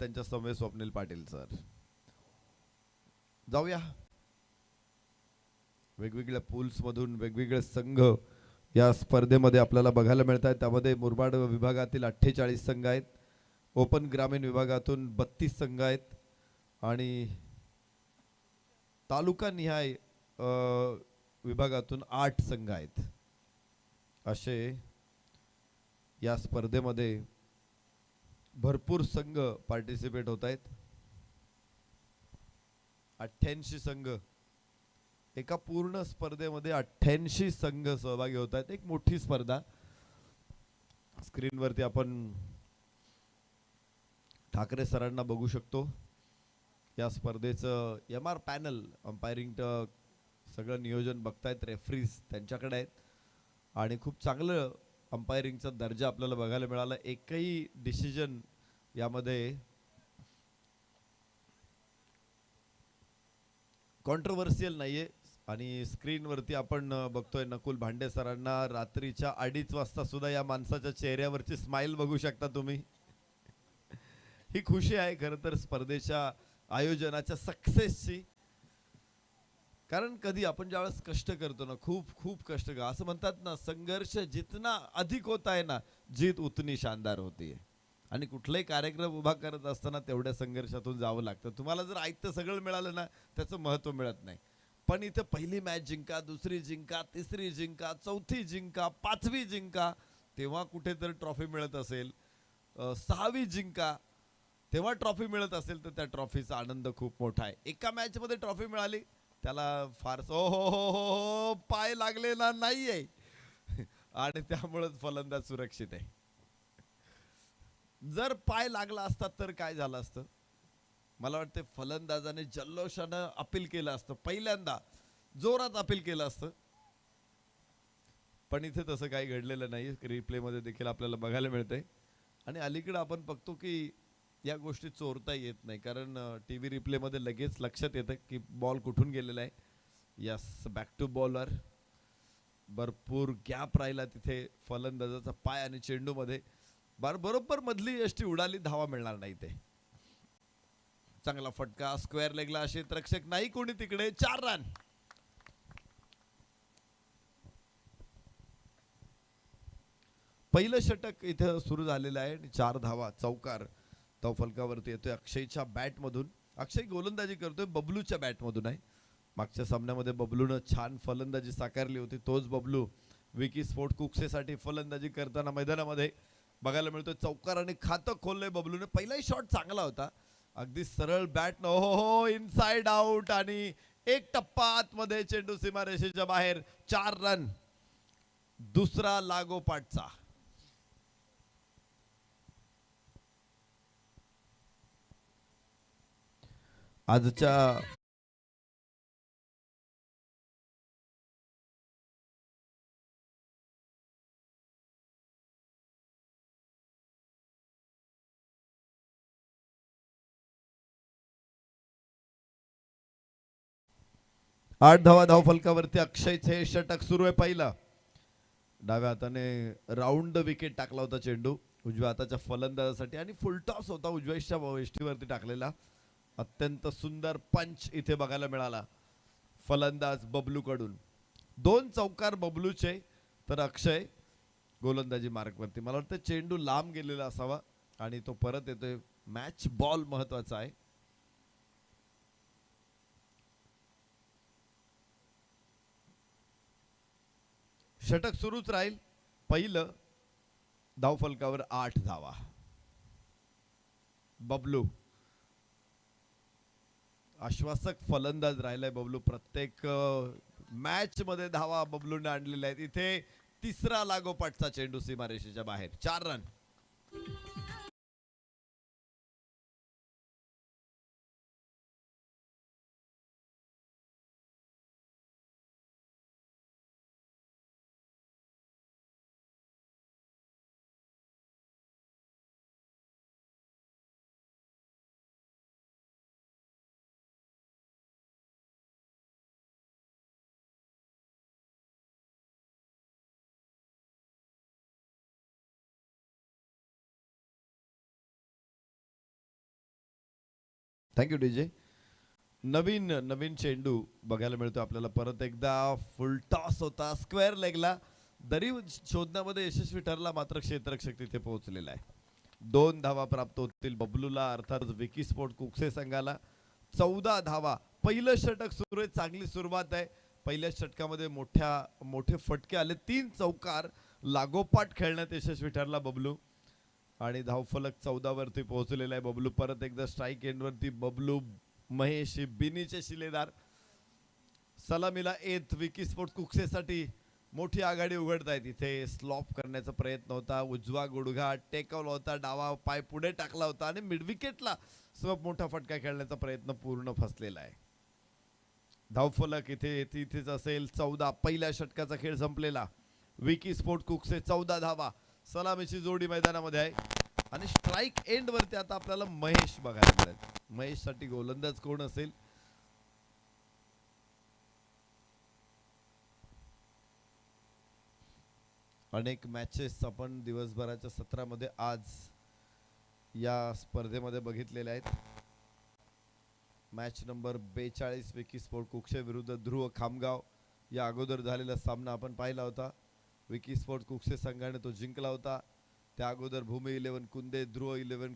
त्यांच्या समवेत स्वप्नील पाटील सर. जाऊया. वेगवेगळ्या पूल्स मधून वेगवेगळे संघ या स्पर्धेमध्ये आपल्याला बघायला मिळत आहेत. त्यामध्ये मुरबाड विभागातील 48 संघ आहेत. ओपन ग्रामीण विभागातून 32 संघ आहेत आणि तालुका निहाय विभागातून 8 संघ आहेत. असे या स्पर्धेमध्ये भरपूर संघ पार्टिसिपेट होत आहेत. 88 संघ एका पूर्ण स्पर्धेमध्ये 88 संघ सहभागी होत आहेत. एक मोठी स्पर्धा. स्क्रीनवरती आपण ठाकरे सरांना बघू शकतो. या स्पर्धेचं MR पॅनल अंपायरिंग सगळं नियोजन बघतायत. रेफरीज त्यांच्याकडे आहेत आणि खूप चांगलं अंपायरिंगचा दर्जा आपल्याला बघायला मिळाला. एकही डिसिजन यामध्ये कॉन्ट्रोवर्शियल नाहीये. आणि स्क्रीनवरती आपण बघतोय नकुल भांडे सरांना. रात्रीच्या 2:30 वाजता सुद्धा या माणसाच्या चेहऱ्यावरची स्माइल बघू शकता तुम्ही. ही खुशी आहे खरं तर स्पर्धेच्या आयोजनाच्या सक्सेसची. कारण कधी आपण ज्यावेळेस कष्ट करतो ना, खूप खूप कष्ट कर, असं म्हणतात ना, संघर्ष जितना अधिक होता है ना, जीत उतनी शानदार होती है. आणि कुठलाही कार्यक्रम उभा करत असताना तेवढ्या संघर्षातून जावं लागतं. तुम्हाला जर ऐकतं सगळं मिळालं ना, त्याचं महत्त्व मिळत नाही. पण इथं पहिली मॅच जिंका, दुसरी जिंका, तिसरी जिंका, चौथी जिंका, 5वी जिंका, तेव्हा कुठेतरी ट्रॉफी मिळत असेल, 6वी जिंका तेव्हा ट्रॉफी मिळत असेल, तर त्या ट्रॉफीचा आनंद खूप मोठा आहे. एका मॅच मध्ये ट्रॉफी मिळाली त्याला फार हो हो हो हो पाय लागलेला नाहीये आणि त्यामुळेच फलंदाज सुरक्षित आहे. जर पाय लागला असता तर काय झालं असतं? मला वाटतं फलंदाजाने जल्लोषानं अपील केलं असतं, पहिल्यांदा जोरात अपील केलं असतं. पण इथे तसं काही घडलेलं नाही. रिप्ले मध्ये देखील आपल्याला बघायला मिळतंय. आणि अलीकडे आपण बघतो की या गोष्टी चोरता येत नाही, कारण टीव्ही रिप्ले मध्ये लगेच लक्षात येतं की बॉल कुठून गेलेला आहे. Yes, back to bowler. भरपूर गॅप राहिला तिथे फलंदाजाचा पाय आणि चेंडू मध्ये. बरोबर मधली यष्टी उडाली, धावा मिळणार नाही. ते चांगला फटका स्क्वेअर लेगला. असे रक्षक नाही कोणी तिकडे. 4 रन. पहिलं षटक इथं सुरू झालेलं आहे. 4 धावा, चौकार फलकावरती येतोय अक्षयच्या बॅट मधून. अक्षय गोलंदाजी करतोय, बबलूच्या बॅट मधून आहे. मागच्या सामन्यामध्ये बबलूनं छान फलंदाजी साकारली होती. तोच बबलू विकी स्पोर्ट कुक्सेसाठी फलंदाजी करताना मैदानामध्ये बघायला मिळतोय. चौकाराने खातं खोललंय बबलूने. पहिलाही शॉट चांगला होता, अगदी सरळ बॅट. हो हो, इनसाइड आउट आणि एक टप्पा आतमध्ये, चेंडू सीमारेषेच्या बाहेर. 4 रन. दुसरा लागोपाठचा. आजच्या 8 धावा फलकावरती. अक्षयचे षटक सुरू आहे. पहिला डाव्या हाताने राऊंड विकेट टाकला होता चेंडू उजव्या हाताच्या फलंदाजासाठी आणि फुलटॉस होता उजव्याच्या वेष्टीवरती टाकलेला. अत्यंत सुंदर पंच इथे बघायला मिळाला फलंदाज बबलू कडून. 2 चौकार बबलूचे, तर अक्षय गोलंदाजी मार्कवरती. मला वाटतं चेंडू लांब गेलेला असावा आणि तो परत येतोय. मॅच बॉल महत्वाचा आहे. षटक सुरूच राहील. पहिलं धावफलकावर 8 धावा. बबलू आश्वासक फलंदाज राहिलाय बबलू. प्रत्येक मॅच मध्ये धावा बबलूने आणलेल्या आहेत. इथे तिसरा लागोपाठचा चेंडू सीमारेषेच्या बाहेर. 4 रन. Thank you DJ. नवीन नवीन चेंडू बघायला मिळतो आपल्याला परत एकदा. फुल टॉस होता स्क्वेअर लेगला. दरी शोधण्यामध्ये यशस्वी ठरला, मात्र क्षेत्ररक्षक तिथे पोहोचलेला आहे. 2 धावा प्राप्त होतील बबलूला, अर्थात विकी स्पोर्ट कुकसे संघाला. 14 धावा. पहिलं षटक सुरू आहे, चांगली सुरुवात आहे. पहिल्या षटकामध्ये मोठे फटके आले. 3 चौकार लागोपाठ खेळण्यात यशस्वी ठरला बबलू आणि धावफलक 14 वरती पोहोचलेला आहे बबलू. परत एकदा स्ट्राईक एंड वरती बबलू महेश बिनीचे शिलेदार. सलामीला येत विकी स्पोर्ट कुकसेसाठी मोठी आघाडी उघडताय. तिथे स्लॉप करण्याचा प्रयत्न होता, उजवा गुडघा टेकवला होता, डावा पाय पुढे टाकला होता आणि मिड विकेटला मोठा फटका खेळण्याचा प्रयत्न पूर्ण फसलेला आहे. धावफलक इथेच असेल. 14. पहिल्या षटकाचा खेळ संपलेला. विकी स्पोर्ट कुकसे 14 धावा. सलामीची जोडी मैदानामध्ये आहे आणि स्ट्राईक एंड वरती आता आपल्याला महेश बघायला मिळेल. महेशसाठी गोलंदाज कोण असेल? अनेक मॅचेस आपण दिवसभराच्या सत्रामध्ये आज या स्पर्धेमध्ये बघितलेल्या आहेत. Match number 42 Vicky sport Kukse विरुद्ध ध्रुव खामगाव. या अगोदर झालेला सामना आपण पाहिला होता. विकी स्पोर्ट कुकसे संघाने तो जिंकला होता. त्या अगोदर भूमी 11 कुंदे ध्रुव 11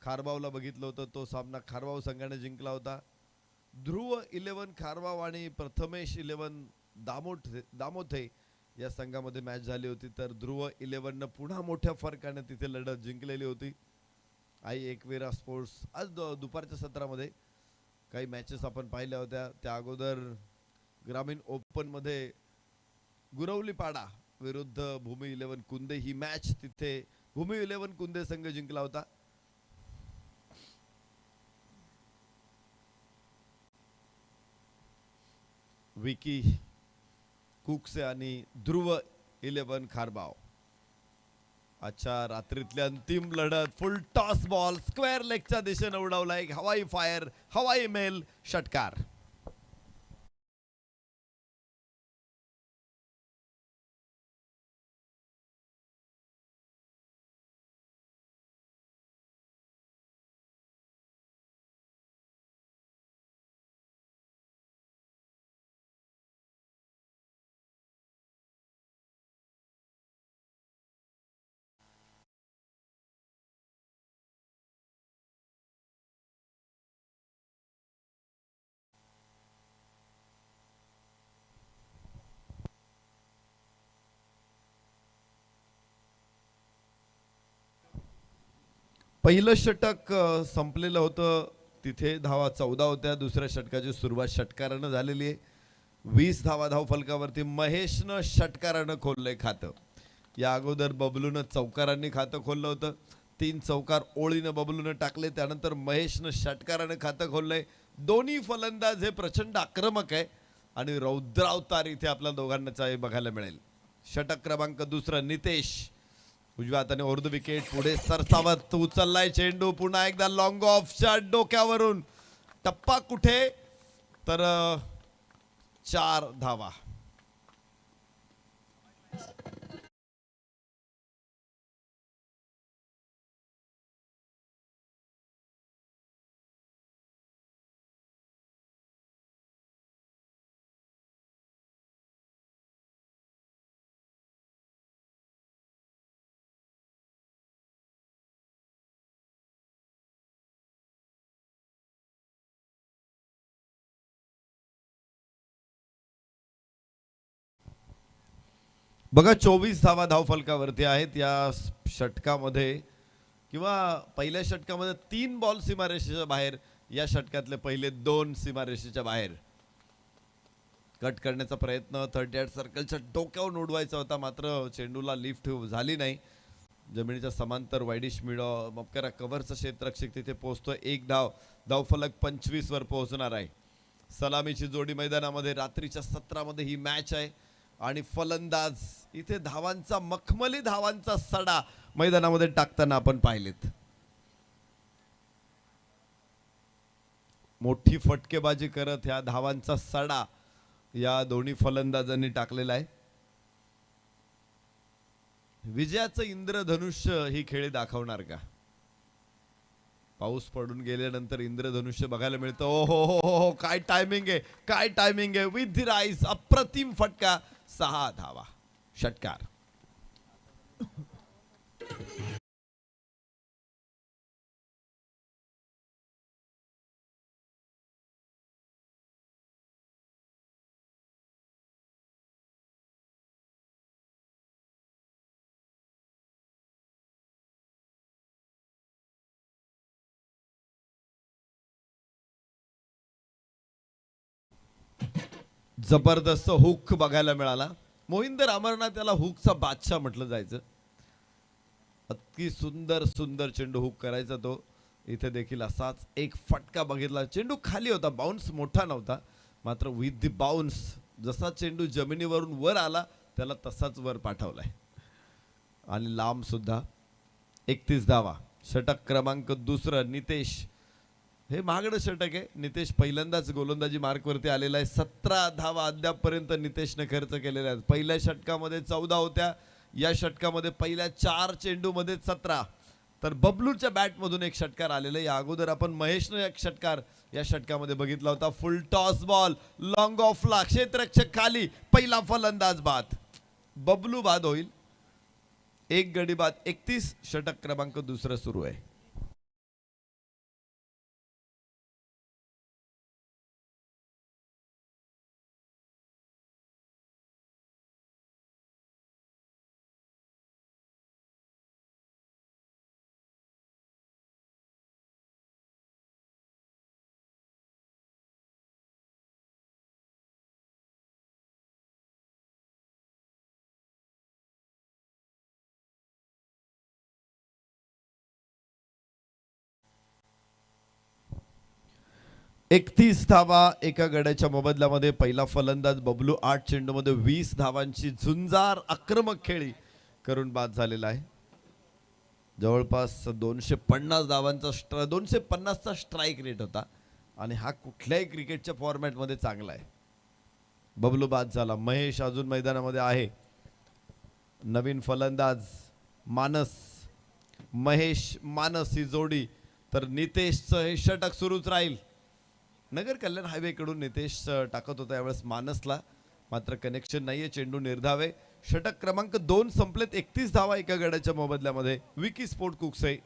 खारबावला बघितलं होतं. तो सामना खारबाव संघाने जिंकला होता. ध्रुव 11 खारबाव आणि प्रथमेश 11 दामोथे या संघामध्ये मॅच झाली होती. तर ध्रुव 11 पुन्हा मोठ्या फरकाने तिथे लढत जिंकलेली होती. आई एकविरा स्पोर्ट्स आज दुपारच्या सत्रामध्ये काही मॅचेस आपण पाहिल्या होत्या. त्या अगोदर ग्रामीण ओपन मध्ये गुरवलीपाडा विरुद्ध भूमी 11 कुंदे ही मॅच तिथे भूमी 11 कुंदे संघ जिंकला होता. विकी कुकसे आणि ध्रुव 11 खारबाव. अच्छा, रात्रीतली अंतिम लढत. फुल टॉस बॉल स्क्वेअर लेगच्या दिशेने उडवला. एक हवाई फायर, हवाई मेल षटकार. पहिलं षटक संपलेलं होतं. तिथे धावा 14 होत्या. दुसऱ्या षटकाची सुरुवात षटकारानं झालेली आहे. 20 धावा धाव फलकावरती महेशनं षटकारानं खोललंय खातं. या अगोदर बबलूनं चौकारांनी खातं खोललं होतं. 3 चौकार ओळीनं बबलूनं टाकले. त्यानंतर महेशनं षटकारानं खातं खोललंय. दोन्ही फलंदाज हे प्रचंड आक्रमक आहे आणि रौद्रावतार इथे आपल्या दोघांना बघायला मिळेल. षटक क्रमांक 2 नितेश उजव्या हाताने ओर्ध विकेट. पुढे सरसावत उचललाय चेंडू. पुन्हा एकदा लॉंग ऑफच्या डोक्यावरून टप्पा कुठे तर 4 धावा. बघा 24 धावा धाव फलकावरती आहेत या षटकामध्ये किंवा पहिल्या षटकामध्ये 3 बॉल सीमारेषेच्या बाहेर. या षटकातले पहिले 2 सीमारेषेच्या बाहेर. कट करण्याचा प्रयत्न 38 सर्कलच्या डोक्यावरून उडवायचा होता, मात्र चेंडूला लिफ्ट झाली नाही. जमिनीच्या समांतर वायडिश मिळो मपकरा कव्हरचा क्षेत्ररक्षक तिथे पोहोचतोय. 1 धाव. धावफलक 25 वर पोहोचणार आहे. सलामीची जोडी मैदानामध्ये. रात्रीच्या सत्रामध्ये ही मॅच आहे आणि फलंदाज इथे धावांचा मखमली धावांचा सडा मैदानामध्ये टाकताना आपण पाहिलेत. मोठी फटकेबाजी करत ह्या धावांचा सडा या दोन्ही फलंदाजांनी टाकलेला आहे. विजयाचं इंद्रधनुष्य ही खेळी दाखवणार का पाऊस पडून गेल्यानंतर इंद्रधनुष्य बघायला मिळतं. ओ हो हो हो, काय टायमिंग आहे, काय टायमिंग आहे. विथ द राईस अप्रतिम फटका, 6 धावा, षटकार. जबरदस्त हुक बघायला मिळाला. मोहिंदर अमरनाथ याला हुकचा बादशाह म्हटलं जायचं. अति सुंदर सुंदर चेंडू हुक करायचा तो. इथे देखील असाच एक फटका बघितला. चेंडू खाली होता, बाउन्स मोठा नव्हता, मात्र विथ द बाउन्स जसा चेंडू जमिनीवरून वर आला त्याला तसाच वर पाठवलाय आणि लांब सुद्धा. 31 धावा, षटक क्रमांक दुसरा. नितेश, हे महागडं षटक आहे. नितेश पहिल्यांदाच गोलंदाजी मार्कवरती आलेला आहे. 17 धावा अद्यापपर्यंत नितेशने खर्च केलेल्या आहेत. पहिल्या षटकामध्ये 14 होत्या, या षटकामध्ये पहिल्या 4 चेंडूमध्ये 17. तर बबलूच्या बॅटमधून एक षटकार आलेला आहे. या अगोदर आपण महेशने एक षटकार या षटकामध्ये बघितला होता. फुल टॉस बॉल, लॉंग ऑफला, क्षेत्ररक्षक खाली, पहिला फलंदाज बाद. बबलू बाद होईल, एक गडी बाद. 31, षटक क्रमांक दुसरं सुरू आहे. एकतीस धावा एका गड्याच्या मोबदल्यामध्ये. पहिला फलंदाज बबलू 8 चेंडूमध्ये 20 धावांची झुंजार आक्रमक खेळी करून बाद झालेला आहे. जवळपास 250 धावांचा 250चा स्ट्राईक रेट होता आणि हा कुठल्याही क्रिकेटच्या फॉर्मॅटमध्ये चांगला आहे. बबलू बाद झाला. महेश अजून मैदानामध्ये आहे. नवीन फलंदाज मानस, महेश मानस ही जोडी. तर नितेशचं हे षटक सुरूच राहील. नगर कल्याण हायवेकडून नितेश टाकत होता यावेळेस मानसला, मात्र कनेक्शन नाहीये. चेंडू निर्धावे. षटक क्रमांक 2 संपलेत. 31 धावा एका गड्याच्या मोबदल्यामध्ये. विकी स्पोर्ट कुकसे.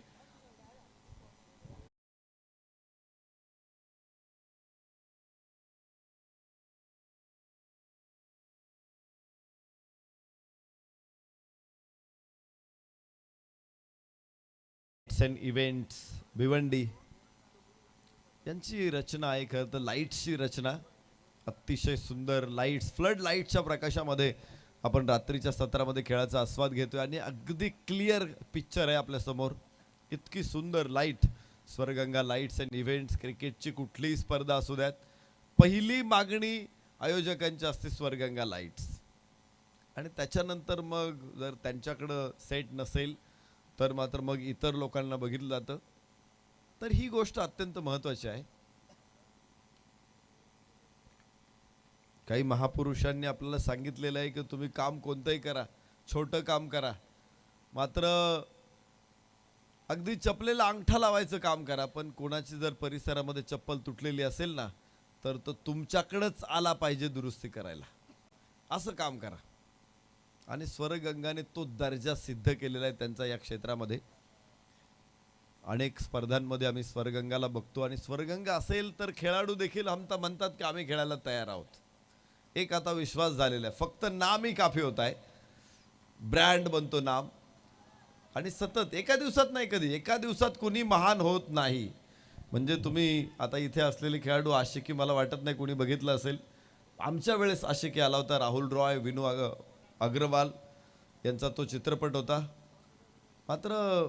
इव्हेंट्स भिवंडी यांची रचना आहे. खरं तर लाईट्सची रचना अतिशय सुंदर. लाईट्स, फ्लड लाईटच्या प्रकाशामध्ये आपण रात्रीच्या सत्रामध्ये खेळाचा आस्वाद घेतोय आणि अगदी क्लिअर पिक्चर आहे आपल्या समोर. इतकी सुंदर light. Swarganga lights and events. क्रिकेटची कुठलीही स्पर्धा असू द्यात, पहिली मागणी आयोजकांची असते स्वर्गंगा लाईट्स. आणि त्याच्यानंतर मग जर त्यांच्याकडं सेट नसेल तर मात्र मग इतर लोकांना बघितलं जातं. तर ही गोष्ट अत्यंत महत्त्वाची आहे. काही महापुरुषांनी आपल्याला सांगितलेलं आहे की तुम्ही काम कोणतंही करा, छोटं काम करा, मात्र अगदी चपलेला अंगठा लावायचं काम करा, पण कोणाची जर परिसरामध्ये चप्पल तुटलेली असेल ना तर तो तुमच्याकडेच आला पाहिजे दुरुस्ती करायला, असं काम करा. आणि स्वरगंगाने तो दर्जा सिद्ध केलेला आहे त्यांचा या क्षेत्रामध्ये. अनेक स्पर्धांमध्ये आम्ही स्वरगंगाला बघतो आणि स्वरगंगा असेल तर खेळाडू देखील म्हणतात की आम्ही खेळायला तयार आहोत. एक आता विश्वास झालेला आहे. फक्त नामही काफी होत आहे. ब्रँड बनतो नाम. आणि सतत एका दिवसात नाही, कधी एका दिवसात कुणी महान होत नाही. म्हणजे तुम्ही आता इथे असलेले खेळाडू आशिकी मला वाटत नाही कुणी बघितलं असेल. आमच्या वेळेस आशिकी आला होता. राहुल रॉय, विनू अग्रवाल यांचा तो चित्रपट होता. मात्र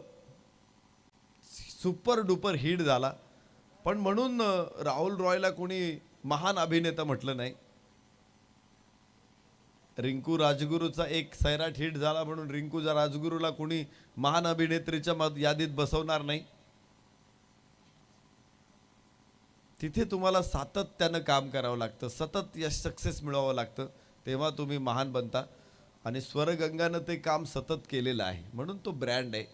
सुपर डुपर हिट झाला, पण म्हणून राहुल रॉयला कोणी महान अभिनेता म्हटलं नाही. रिंकू राजगुरूचा एक सैराट हिट झाला म्हणून रिंकू राजगुरूला कोणी महान अभिनेत्रीच्या यादीत बसवणार नाही. तिथे तुम्हाला सातत्यानं काम करावं लागतं, सतत यश सक्सेस मिळवावं लागतं, तेव्हा तुम्ही महान बनता. आणि स्वरगंगानं ते काम सतत केलेलं आहे म्हणून तो ब्रँड आहे.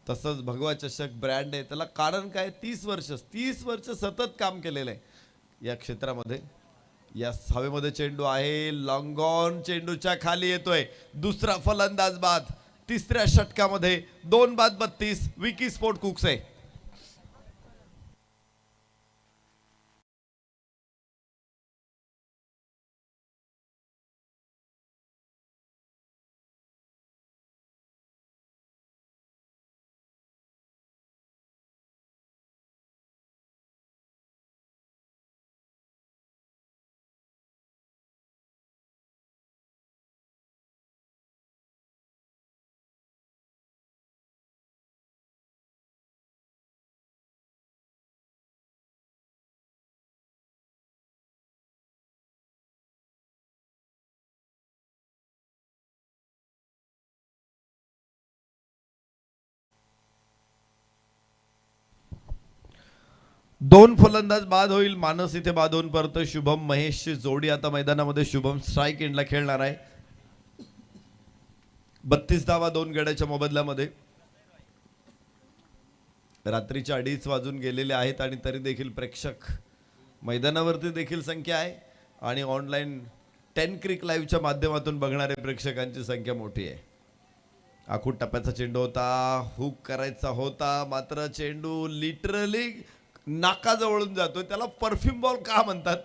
तसंच भगवा चषक ब्रँड आहे, त्याला कारण काय? 30 वर्ष सतत काम केलेलं आहे या क्षेत्रामध्ये. या हवेमध्ये चेंडू आहे, लॉंग ऑन, चेंडूच्या खाली येतोय, दुसरा फलंदाज बाद. तिसऱ्या षटकामध्ये 2 बाद 32, विकी स्पोर्ट कुक्से. दोन फलंदाज बाद होईल. मानस इथे बाद होऊन परत शुभम महेशची जोडी आता मैदानामध्ये. शुभम स्ट्राईक एंडला खेळणार आहे. 32 धावा 2 गड्याच्या मोबदल्यामध्ये. रात्रीच्या 2:30 वाजून गेलेले आहेत आणि तरी देखील प्रेक्षक मैदानावरती देखील संख्या आहे आणि ऑनलाईन 10 क्रिक लाईव्हच्या माध्यमातून बघणारे प्रेक्षकांची संख्या मोठी आहे. आखूड टप्प्याचा चेंडू होता, हुक करायचा होता, मात्र चेंडू लिटरली नाकाजवळून जातोय. त्याला परफ्यूम बॉल का म्हणतात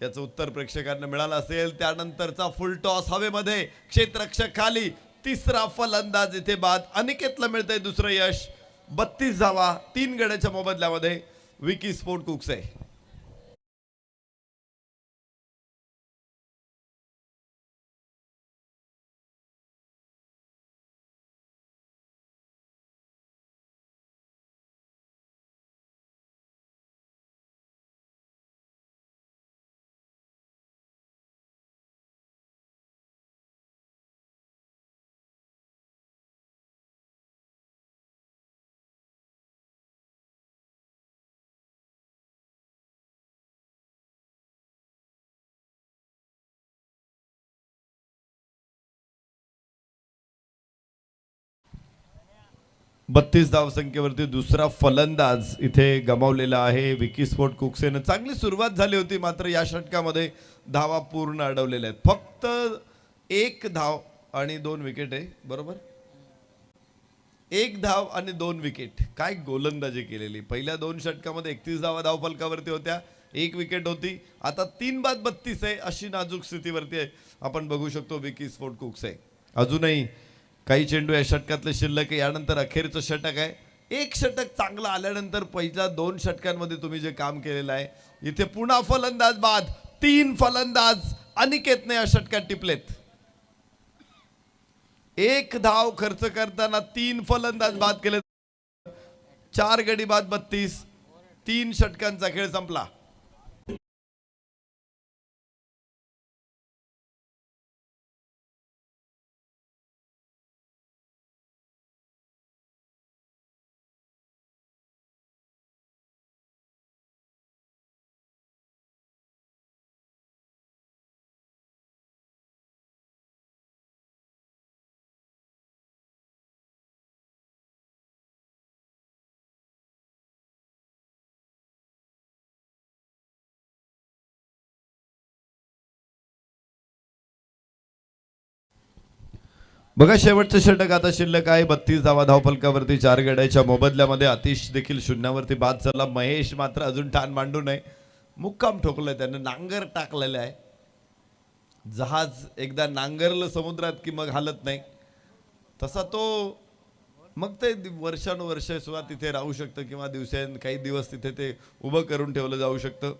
याचं उत्तर प्रेक्षकांना मिळालं असेल. त्यानंतरचा फुल टॉस हवेमध्ये, क्षेत्ररक्षक खाली, तिसरा फलंदाज इथे बाद. अनिकेतला मिळतंय दुसरं यश. 32 धावा 3 गड्याच्या मोबदल्यामध्ये. विकी स्पोर्ट कुक्से. बत्तीस धावसंख्येवरती दुसरा फलंदाज इथे गमावलेला आहे विकी स्पोर्ट कुक्सेनं. चांगली सुरुवात झाली होती, मात्र या षटकामध्ये धावा पूर्ण अडवलेल्या आहेत. फक्त 1 धाव आणि 2 विकेट आहे, बरोबर. 1 धाव आणि 2 विकेट. काय गोलंदाजी केलेली. पहिल्या 2 षटकामध्ये 31 धावा धावफलकावरती होत्या, 1 विकेट होती. आता 3 बाद 32 आहे, अशी नाजूक स्थितीवरती आहे. आपण बघू शकतो विकी स्पोर्ट कुक्से. अजूनही काही चेंडू या षटकातले शिल्लक. यानंतर अखेरचं षटक आहे. 1 षटक चांगलं आल्यानंतर पहिल्या 2 षटकांमध्ये तुम्ही जे काम केलेलं आहे, इथे पुन्हा फलंदाज बाद. 3 फलंदाज अनिकेतने या षटकात टिपलेत. 1 धाव खर्च करताना 3 फलंदाज बाद केले. 4 गडी बाद 32. 3 षटकांचा खेळ संपला. बघा शेवटचं षटक आता शिल्लक आहे. 32 धावा धावफलकावरती 4 गड्याच्या मोबदल्यामध्ये. आतिश देखील शून्यावरती बाद झाला. महेश मात्र अजून ठाण मांडू नये, मुक्काम ठोकलाय त्याने, नांगर टाकलेला आहे. जहाज एकदा नांगरलं समुद्रात की मग हालत नाही, तसा तो मग ते वर्षानुवर्ष सुद्धा तिथे राहू शकतं किंवा काही दिवस तिथे ते उभं करून ठेवलं जाऊ शकतं.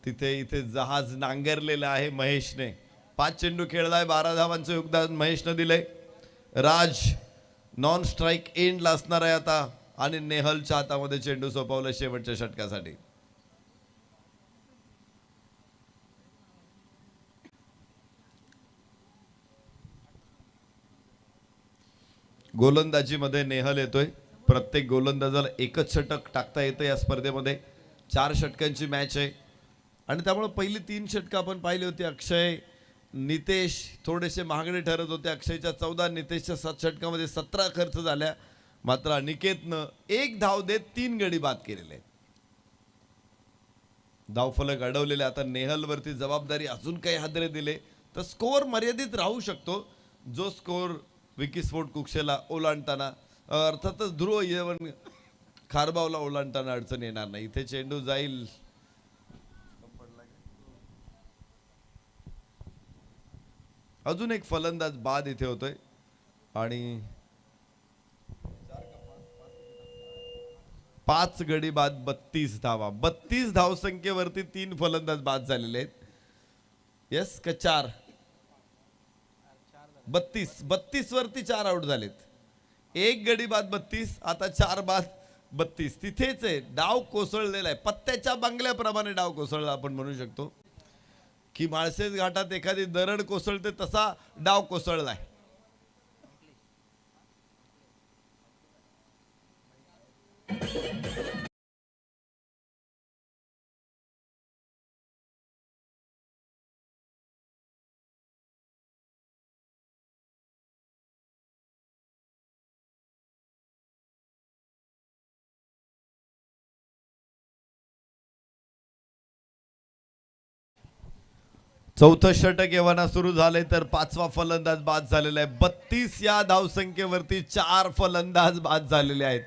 तिथे इथे जहाज नांगरलेलं आहे महेशने. 5 चेंडू खेळलाय, 12 धावांचं योगदान महेशनं दिलंय. राज नॉन स्ट्राईक एंडला असणार आहे आता आणि नेहलच्या हातामध्ये चेंडू सोपवला शेवटच्या षटकासाठी. गोलंदाजीमध्ये नेहल येतोय. प्रत्येक गोलंदाजाला एकच षटक टाकता येतं या स्पर्धेमध्ये. 4 षटकांची मॅच आहे आणि त्यामुळे पहिली 3 षटकं आपण पाहिली होती. अक्षय नितेश थोडेसे महागडे ठरत होते. अक्षयच्या 14, नितेशच्या 7 षटकामध्ये 17 खर्च झाल्या. मात्र अनिकेतनं एक धाव देत 3 गडी बाद केलेले आहेत. धावफलक अडवलेले. आता नेहलवरती जबाबदारी अजून काही हादरे दिले तर स्कोअर मर्यादित राहू शकतो. जो स्कोअर विकी स्पोर्ट कुक्षेला ओलांडताना अर्थातच ध्रुव 11 खारबावला ओलांडताना अडचण येणार नाही. इथे चेंडू जाईल. अजून एक फलंदाज बाद इथे होतोय आणि 5 गडी बाद 32 धावा. 32 धावसंख्येवरती 3 फलंदाज बाद झालेले आहेत. यस का 4? 32 वरती 4 आउट झालेत. एक गडी बाद 32, आता 4 बाद 32. तिथेच आहे. डाव कोसळलेला आहे. पत्त्याच्या बंगल्याप्रमाणे डाव कोसळला आपण म्हणू शकतो की माळशेज घाटात एखादी दरड कोसळते तसा डाव कोसळलाय. चौथं षटक एव्हाना सुरू झाले तर 5वा फलंदाज बाद झालेला आहे. 32 या धावसंख्येवरती 4 फलंदाज बाद झालेले आहेत.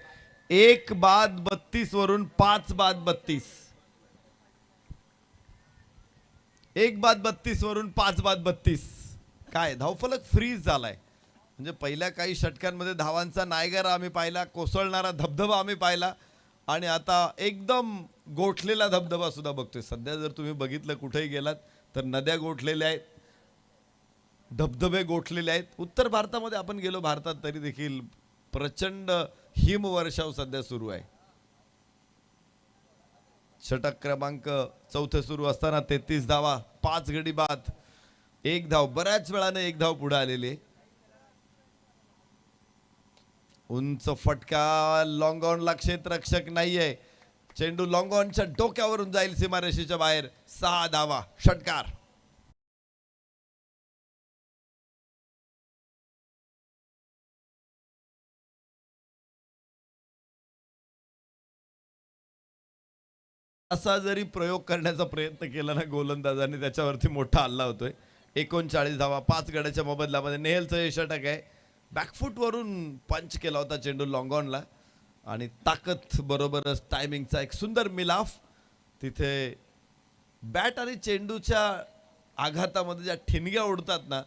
1 बाद 32 वरून 5 बाद 32. 1 बाद 32 वरून 5 बाद 32. काय धावफलक फ्रीज झालाय. म्हणजे पहिल्या काही षटकांमध्ये धावांचा नायगारा आम्ही पाहिला, कोसळणारा धबधबा आम्ही पाहिला आणि आता एकदम गोठलेला धबधबा सुद्धा बघतोय. सध्या जर तुम्ही बघितलं कुठेही गेलात तर नद्या गोठलेल्या आहेत, धबधबे गोठलेले आहेत. उत्तर भारतामध्ये आपण गेलो भारतात तरी देखील प्रचंड हिमवर्षाव सध्या सुरू आहे. षटक क्रमांक 4 सुरू असताना 33 धावा, 5 गडी बाद, 1 धाव. बऱ्याच वेळाने 1 धाव पुढे आलेले. उंच फटका, लॉंग ऑनला क्षेत्ररक्षक नाहीये. चेंडू लॉंग ऑनच्या डोक्यावरून जाईल सीमारेषेच्या बाहेर. 6 धावा, षटकार. असा जरी प्रयोग करण्याचा प्रयत्न केला ना गोलंदाजाने त्याच्यावरती मोठा हल्ला होतोय. 39 धावा, 5 गड्याच्या मोबदल्यामध्ये नेहलचं हे षटक आहे. बॅकफूट वरून पंच केला होता चेंडू लॉंग ऑनला आणि ताकद बरोबरच टायमिंगचा एक सुंदर मिलाफ. तिथे बॅट आणि चेंडूच्या आघातामध्ये ज्या ठिणग्या उडतात ना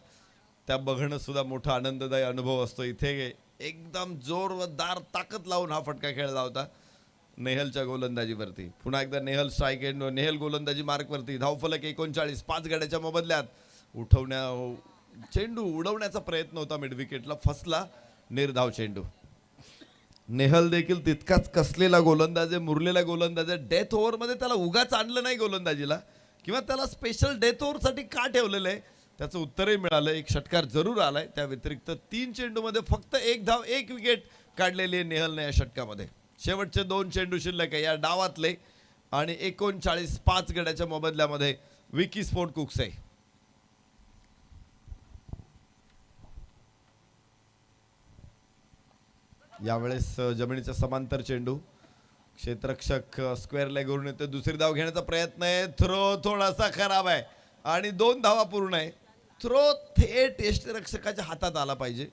त्या बघणं सुद्धा मोठा आनंददायी अनुभव असतो. इथे एकदम जोरदार ताकद लावून हा फटका खेळला होता नेहलच्या गोलंदाजीवरती. पुन्हा एकदा नेहल स्ट्राईक एंड, नेहल गोलंदाजी मार्कवरती. धावफलक 39, 5 गड्याच्या मोबदल्यात. चेंडू उडवण्याचा प्रयत्न होता, मिड विकेटला फसला. निर्धाव चेंडू. नेहल देखील तितकाच कसलेला गोलंदाज आहे, मुरलेला गोलंदाज आहे. डेथ ओव्हरमध्ये त्याला उगाच आणलं नाही गोलंदाजीला किंवा त्याला स्पेशल डेथ ओव्हरसाठी का ठेवलेलं आहे त्याचं उत्तरही मिळालं. एक षटकार जरूर आलाय. त्या व्यतिरिक्त 3 चेंडूमध्ये फक्त 1 धाव, 1 विकेट काढलेली आहे नेहलने या षटकामध्ये. शेवटचे 2 चेंडू शिल्लक आहे या डावातले आणि 39, 5 गड्याच्या मोबदल्यामध्ये विकी स्पोर्ट कुक्से. यावेळेस जमिनीच्या समांतर चेंडू. क्षेत्ररक्षक स्क्वेअर लेगवरून येते. दुसरी धाव घेण्याचा प्रयत्न आहे. थ्रो थोडासा खराब आहे आणि 2 धावा पूर्ण आहे. थ्रो थेट यष्टिरक्षकाच्या हातात आला पाहिजे.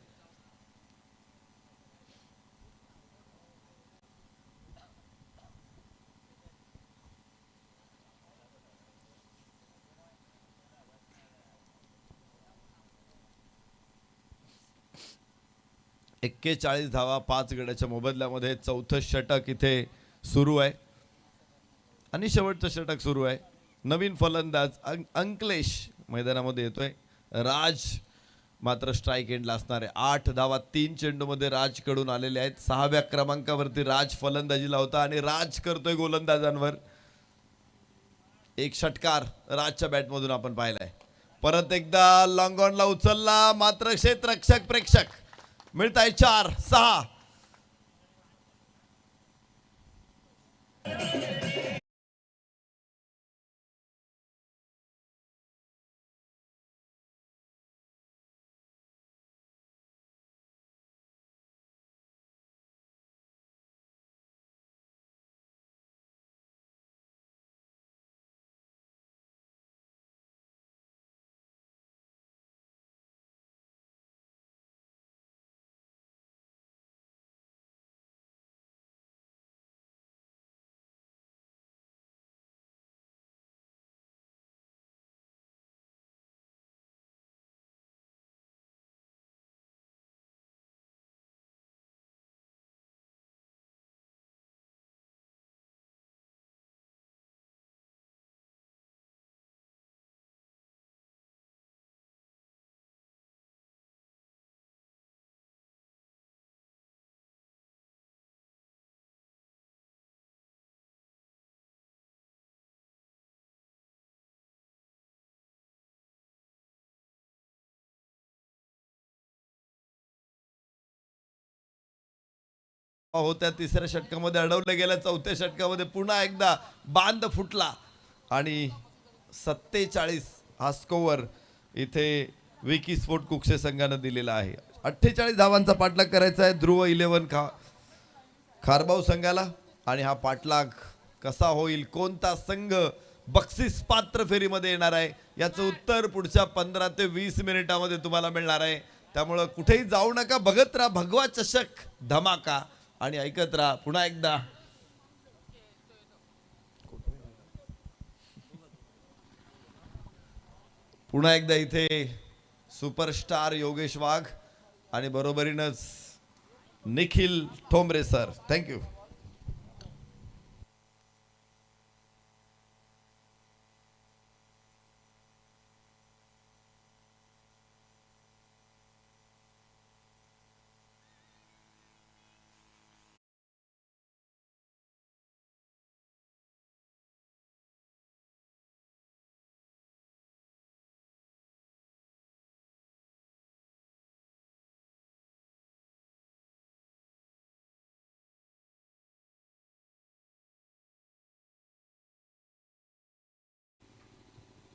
एक्केचाळीस धावा, 5 गड्याच्या मोबदल्यामध्ये चौथं षटक इथे सुरू आहे आणि शेवटचं षटक सुरू आहे. नवीन फलंदाज अंकलेश मैदानामध्ये येतोय. राज मात्र स्ट्राईक एंडला असणार आहे. 8 धावा 3 चेंडूमध्ये राजकडून आलेले आहेत. 6व्या क्रमांकावरती राज फलंदाजीला होता आणि राज करतोय गोलंदाजांवर. एक षटकार राजच्या बॅटमधून आपण पाहिलाय. परत एकदा लॉंग ऑनला उचलला मात्र क्षेत्ररक्षक प्रेक्षक. मिळताय 4-6. होत्या तिसऱ्या षटकामध्ये अडवलं गेलं, चौथ्या षटकामध्ये पुन्हा एकदा बांध फुटला आणि 47 हा स्कोअर इथे विकी स्पोर्ट कुक्षे संघानं दिलेला आहे. 48 धावांचा पाठलाग करायचा आहे ध्रुव 11 खारबाव संघाला. आणि हा पाठलाग कसा होईल, कोणता संघ बक्षीस पात्र फेरीमध्ये येणार आहे, याचं उत्तर पुढच्या 15 ते 20 मिनिटामध्ये तुम्हाला मिळणार आहे. त्यामुळं कुठेही जाऊ नका, बघत राहा भगवा चषक धमाका आणि ऐकत राहा पुन्हा एकदा. पुन्हा एकदा इथे सुपरस्टार योगेश वाघ आणि बरोबरीनच Nikhil Thombare sir. Thank you.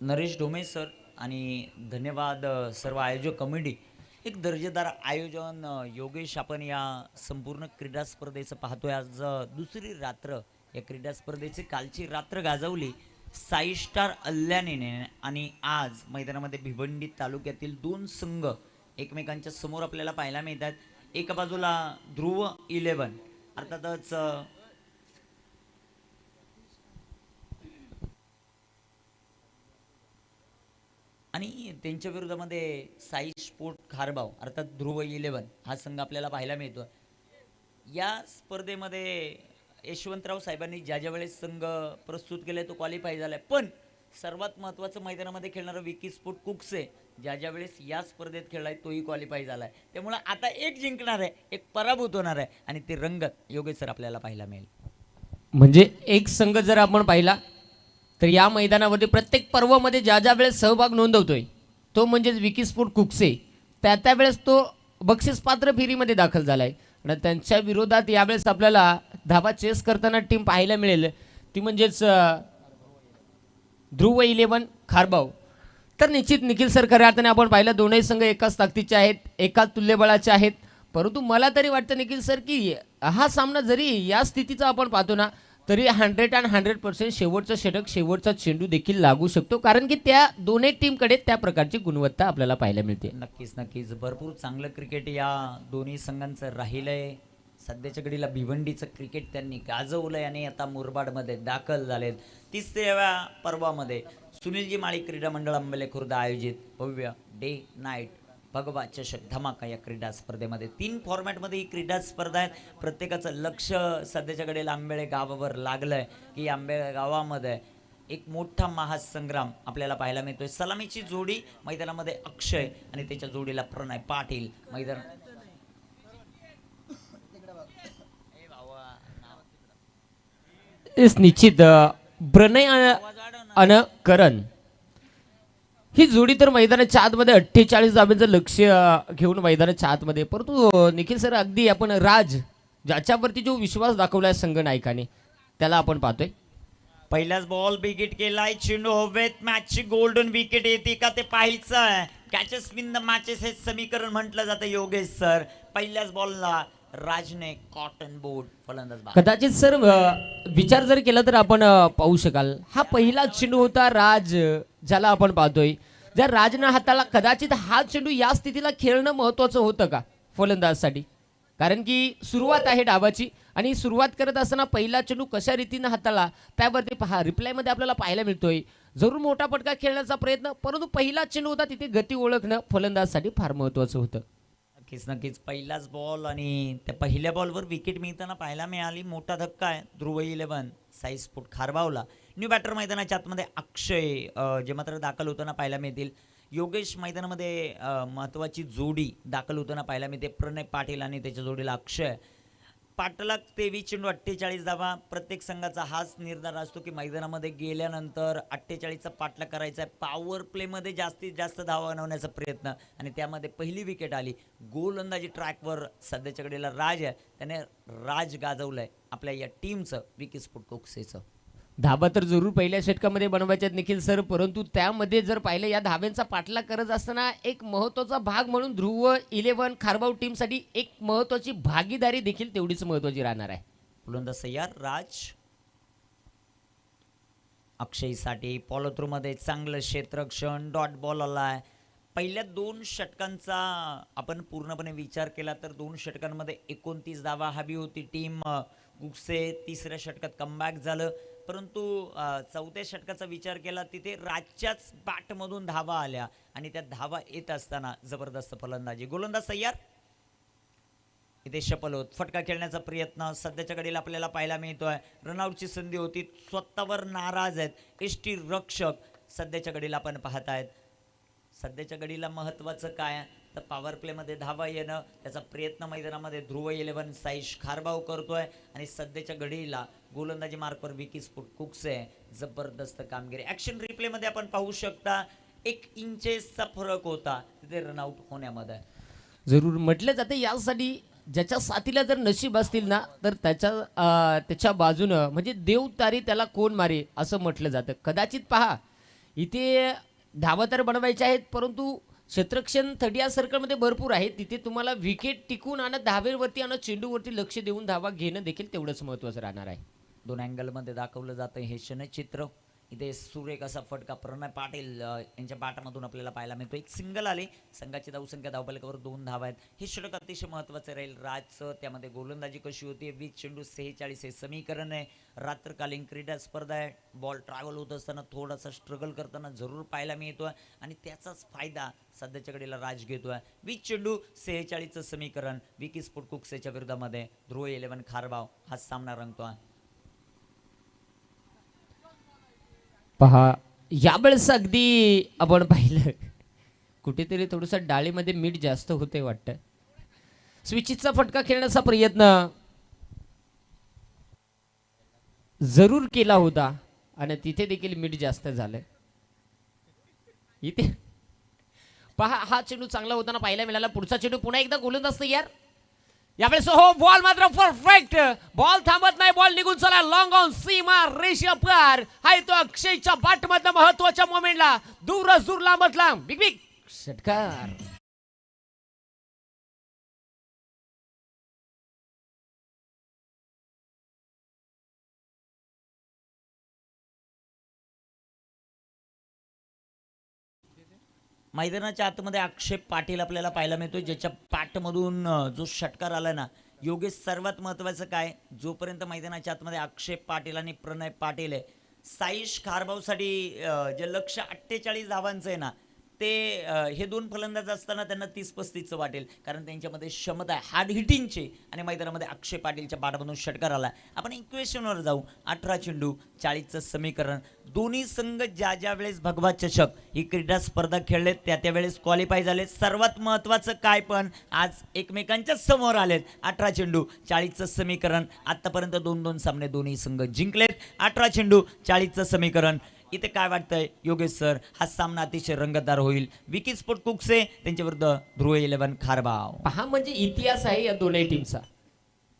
Naresh Dhome sir आणि धन्यवाद सर्व आयोजक कमिटी. एक दर्जेदार आयोजन योगेश. आपण या संपूर्ण क्रीडा स्पर्धेचं पाहतोय. आज दुसरी रात्र या क्रीडा स्पर्धेची. कालची रात्र गाजवली साई स्टार अल्यानेने आणि आज मैदानामध्ये भिवंडी तालुक्यातील दोन संघ एकमेकांच्या समोर आपल्याला पाहायला मिळतात. एका बाजूला ध्रुव 11 अर्थातच आणि त्यांच्या विरोधामध्ये साई स्पोर्ट खारबाव अर्थात ध्रुव 11 हा संघ आपल्याला पाहायला मिळतो. या स्पर्धेमध्ये यशवंतराव साहेबांनी ज्या वेळेस संघ प्रस्तुत केले तो क्वालिफाय झालाय. पण सर्वात महत्त्वाचं मैदानामध्ये खेळणारा विकी स्पोर्ट कुक्से ज्या वेळेस या स्पर्धेत खेळलाय तोही क्वालिफाय झालाय. त्यामुळे आता एक जिंकणार आहे, एक पराभूत होणार आहे आणि ते रंगत योगेश सर आपल्याला पाहायला मिळेल. म्हणजे एक संघ जर आपण पाहिला तर या मैदानामध्ये प्रत्येक पर्वामध्ये ज्या वेळेस सहभाग नोंदवतोय तो म्हणजेच विकी स्पोर्ट कुक्से. त्या वेळेस तो बक्षीस पात्र फेरीमध्ये दाखल झालाय आणि त्यांच्या विरोधात यावेळेस आपल्याला धावा चेस करताना टीम पाहायला मिळेल ती म्हणजेच ध्रुव 11 खारबाव. तर निश्चित निखिल सर खऱ्या अर्थाने आपण पाहिलं दोनही संघ एकाच ताकदीचे आहेत, एकाच तुल्यबळाचे आहेत. परंतु मला तरी वाटतं निखिल सर की हा सामना जरी या स्थितीचा आपण पाहतो ना तरी 100% शेवटचं षटक शेवटचा चेंडू देखील लागू शकतो. कारण की त्या दोन्ही टीमकडे त्या प्रकारची गुणवत्ता आपल्याला पाहायला मिळते. नक्कीच भरपूर चांगलं क्रिकेट या दोन्ही संघांचं राहिलंय. सध्याच्या घडीला भिवंडीचं क्रिकेट त्यांनी गाजवलंय आणि आता मुरबाडमध्ये दाखल झालेत. 30व्या पर्वामध्ये सुनीलजी माळी क्रीडा मंडळ अंबेले खुर्द आयोजित भव्य डे नाईट भगवा चषक धमाका या क्रीडा स्पर्धेमध्ये 3 फॉर्मॅटमध्ये ही क्रीडा स्पर्धा आहे. प्रत्येकाचं लक्ष सध्याच्या घडीला आंबेळे गावावर लागलंय की आंबेळे गावामध्ये एक मोठा महासंग्राम आपल्याला पाहायला मिळतोय. सलामीची जोडी मैदानामध्ये अक्षय आणि त्याच्या जोडीला प्रणय पाटील. मैदान निश्चित प्रणय आणि करण ही जोडी तर मैदानाच्या आतमध्ये 48 धाब्यांचं लक्ष घेऊन मैदानाच्या आतमध्ये. परंतु निखिल सर अगदी आपण राज ज्याच्यावरती जो विश्वास दाखवलाय संघ नायकाने त्याला आपण पाहतोय. पहिलाच बॉल विकेट केलाय, चेंडू हवेत, मॅचची गोल्डन विकेट येते का ते पाहायचं आहे. कॅचेस विन द मॅचेस हे समीकरण म्हटलं जातं योगेश सर. पहिल्याच बॉलला राजने कॉटन बोर्ड फलंदाज. कदाचित सर विचार जर केला तर आपण पाहू शकाल हा पहिला चेंडू होता राज ज्याला आपण पाहतोय. ज्या राजनं हाताला कदाचित हा चेंडू या स्थितीला खेळणं महत्वाचं होतं का फलंदाजसाठी. कारण की सुरुवात आहे डावाची आणि सुरुवात करत असताना पहिला चेंडू कशा रीतीनं हाताळला त्यावरती पहा रिप्लायमध्ये आपल्याला पाहायला मिळतोय. जरूर मोठा फटका खेळण्याचा प्रयत्न, परंतु पहिला चेंडू होता तिथे गती ओळखणं फलंदाजसाठी फार महत्वाचं होतं. नक्कीच पहिलाच बॉल आणि त्या पहिल्या बॉलवर विकेट मिळताना पाहायला मिळाली. मोठा धक्का आहे ध्रुव 11 साई स्पोर्ट खारबावला. न्यू बॅटर मैदानाच्या आतमध्ये अक्षय जे मात्र दाखल होताना पाहायला मिळतील. योगेश मैदानामध्ये महत्त्वाची जोडी दाखल होताना पाहायला मिळते प्रणय पाटील आणि त्याच्या जोडीला अक्षय. पाटलाग 23 चेंडू 48 धावा. प्रत्येक संघाचा हाच निर्धार असतो की मैदानामध्ये गेल्यानंतर 48चा पाटला करायचा आहे. पॉवर प्लेमध्ये जास्तीत जास्त धावा बनवण्याचा प्रयत्न आणि त्यामध्ये पहिली विकेट आली. गोलंदाजी ट्रॅकवर सध्याच्या घडीला राज आहे, त्याने राज गाजवलंय आपल्या या टीमचं विकी स्पोर्ट कोक्सेचं. धाबा तर जरूर पहिल्या षटकामध्ये बनवायच्यात निखिल सर, परंतु त्यामध्ये जर पाहिलं या धाब्यांचा पाठलाग करत असताना एक महत्त्वाचा भाग म्हणून ध्रुव 11 खारबाव टीमसाठी एक महत्त्वाची भागीदारी देखील तेवढीच महत्त्वाची राहणार आहे. गोलंदाज तयार. राज अक्षयसाठी पॉलोथ्रूमध्ये चांगलं क्षेत्ररक्षण. डॉट बॉल आलाय. पहिल्या 2 षटकांचा आपण पूर्णपणे विचार केला तर 2 षटकांमध्ये 29 धावा हवी होती टीम गुक्से. तिसऱ्या षटकात कमबॅक झालं, परंतु चौथ्या षटकाचा विचार केला तिथे राजच्याच बॅटमधून धावा आल्या आणि त्या धावा येत असताना जबरदस्त फलंदाजी. गोलंदाज तयार. इथे शपल होत फटका खेळण्याचा प्रयत्न सध्याच्या घडीला आपल्याला पाहायला मिळतोय. रनआउटची संधी होती. स्वतःवर नाराज आहेत एसटी रक्षक सध्याच्या घडीला आपण पाहत आहेत. सध्याच्या घडीला महत्त्वाचं काय तर पॉवर प्लेमध्ये धावा येणं, त्याचा प्रयत्न मैदानामध्ये ध्रुव 11 साईश खारबाव करतोय आणि सध्याच्या घडीला गोलंदाजी मार्कवर विकी स्पोर्ट कुक्से. जबरदस्त कामगिरी. ॲक्शन रिप्लेमध्ये आपण पाहू शकता 1 इंचेसचा फरक होता तिथे रनआउट होण्यामध्ये. जरूर म्हटलं जातं यासाठी ज्याच्या साथीला जर नशीब असतील ना तर त्याच्या बाजूनं म्हणजे देव तारी त्याला कोण मारे असं म्हटलं जातं. कदाचित पहा इथे धावा तर बनवायच्या आहेत, परंतु क्षेत्ररक्षण 30 सर्कलमध्ये भरपूर आहे. तिथे तुम्हाला विकेट टिकून आणत धावेवरती आणि चेंडूवरती लक्ष देऊन धावा घेणं देखील तेवढंच महत्त्वाचं राहणार आहे. 2 अँगलमध्ये दाखवलं जातं हे क्षणचित्र. इथे सुरेख असा फटका प्रणय पाटील यांच्या बॅटमधून आपल्याला पाहायला मिळतो. एक सिंगल आले. संघाची धावसंख्या धावफलकावर 2 धावा आहेत. हे षटक अतिशय महत्त्वाचं राहील राजचं. त्यामध्ये गोलंदाजी कशी होती. 20 चेंडू 46 हे समीकरण आहे. रात्रकालीन क्रीडा स्पर्धा आहे. बॉल ट्रॅव्हल होत असताना थोडासा स्ट्रगल करताना जरूर पाहायला मिळतोय आणि त्याचाच फायदा सध्याच्या घडीला राज घेतोय. 20 चेंडू 46चं समीकरण विकी स्पोर्ट कुक्सेच्या विरोधामध्ये ध्रुव 11 खारबाव हा सामना रंगतोय. पहा यावेळेस अगदी आपण पाहिलं कुठेतरी थोडंसं डाळीमध्ये मीठ जास्त होते वाटतं. स्विचिचा फटका खेळण्याचा प्रयत्न जरूर केला होता आणि तिथे देखील मीठ जास्त झालं. इथे पहा हा चेंडू चांगला होताना पाहायला मिळाला. पुढचा चेंडू पुन्हा एकदा गोलंदाज तयार. यावेळेस हो बॉल मात्र परफेक्ट. बॉल थांबत नाही. बॉल निघून चला लॉंग ऑन सीमा रेषा पार. हाय तो अक्षयच्या बॅटमधनं महत्वाच्या मोमेंटला दूरच दूर लांबत लांब बिग बिग षटकार. मैदानाच्या आतमध्ये अक्षय पाटील आपल्याला पाहायला मिळतो, ज्याच्या पाठमधून जो षटकार आला ना. योगेश सर्वात महत्त्वाचं काय, जोपर्यंत मैदानाच्या आतमध्ये अक्षय पाटील आणि प्रणय पाटील आहे, साईश खारबावसाठी जे लक्ष 48 धावांचं आहे ना ते हे 2 फलंदाज असताना त्यांना 30-35चं वाटेल, कारण त्यांच्यामध्ये क्षमता आहे हार्ड हिटिंगची. आणि मैदानामध्ये अक्षय पाटीलच्या बॅटमधून षटकार आला. आपण इक्वेशनवर जाऊ. 18 चेंडू 40चं समीकरण. दोन्ही संघ ज्या वेळेस भगवा चषक ही क्रीडा स्पर्धा खेळलेत त्या वेळेस क्वालिफाय झालेत. सर्वात महत्त्वाचं काय पण आज एकमेकांच्या समोर आलेत. 18 चेंडू 40चं समीकरण. आत्तापर्यंत 2-2 सामने दोन्ही संघ जिंकलेत. 18 चेंडू 40चं समीकरण. इथे काय वाटतंय योगेश सर, हा सामना अतिशय रंगतदार होईल. विकी स्पोर्ट कुक्से त्यांच्या विरुद्ध ध्रुव 11 खारबाव. पहा म्हणजे इतिहास आहे या दोन्ही टीमचा,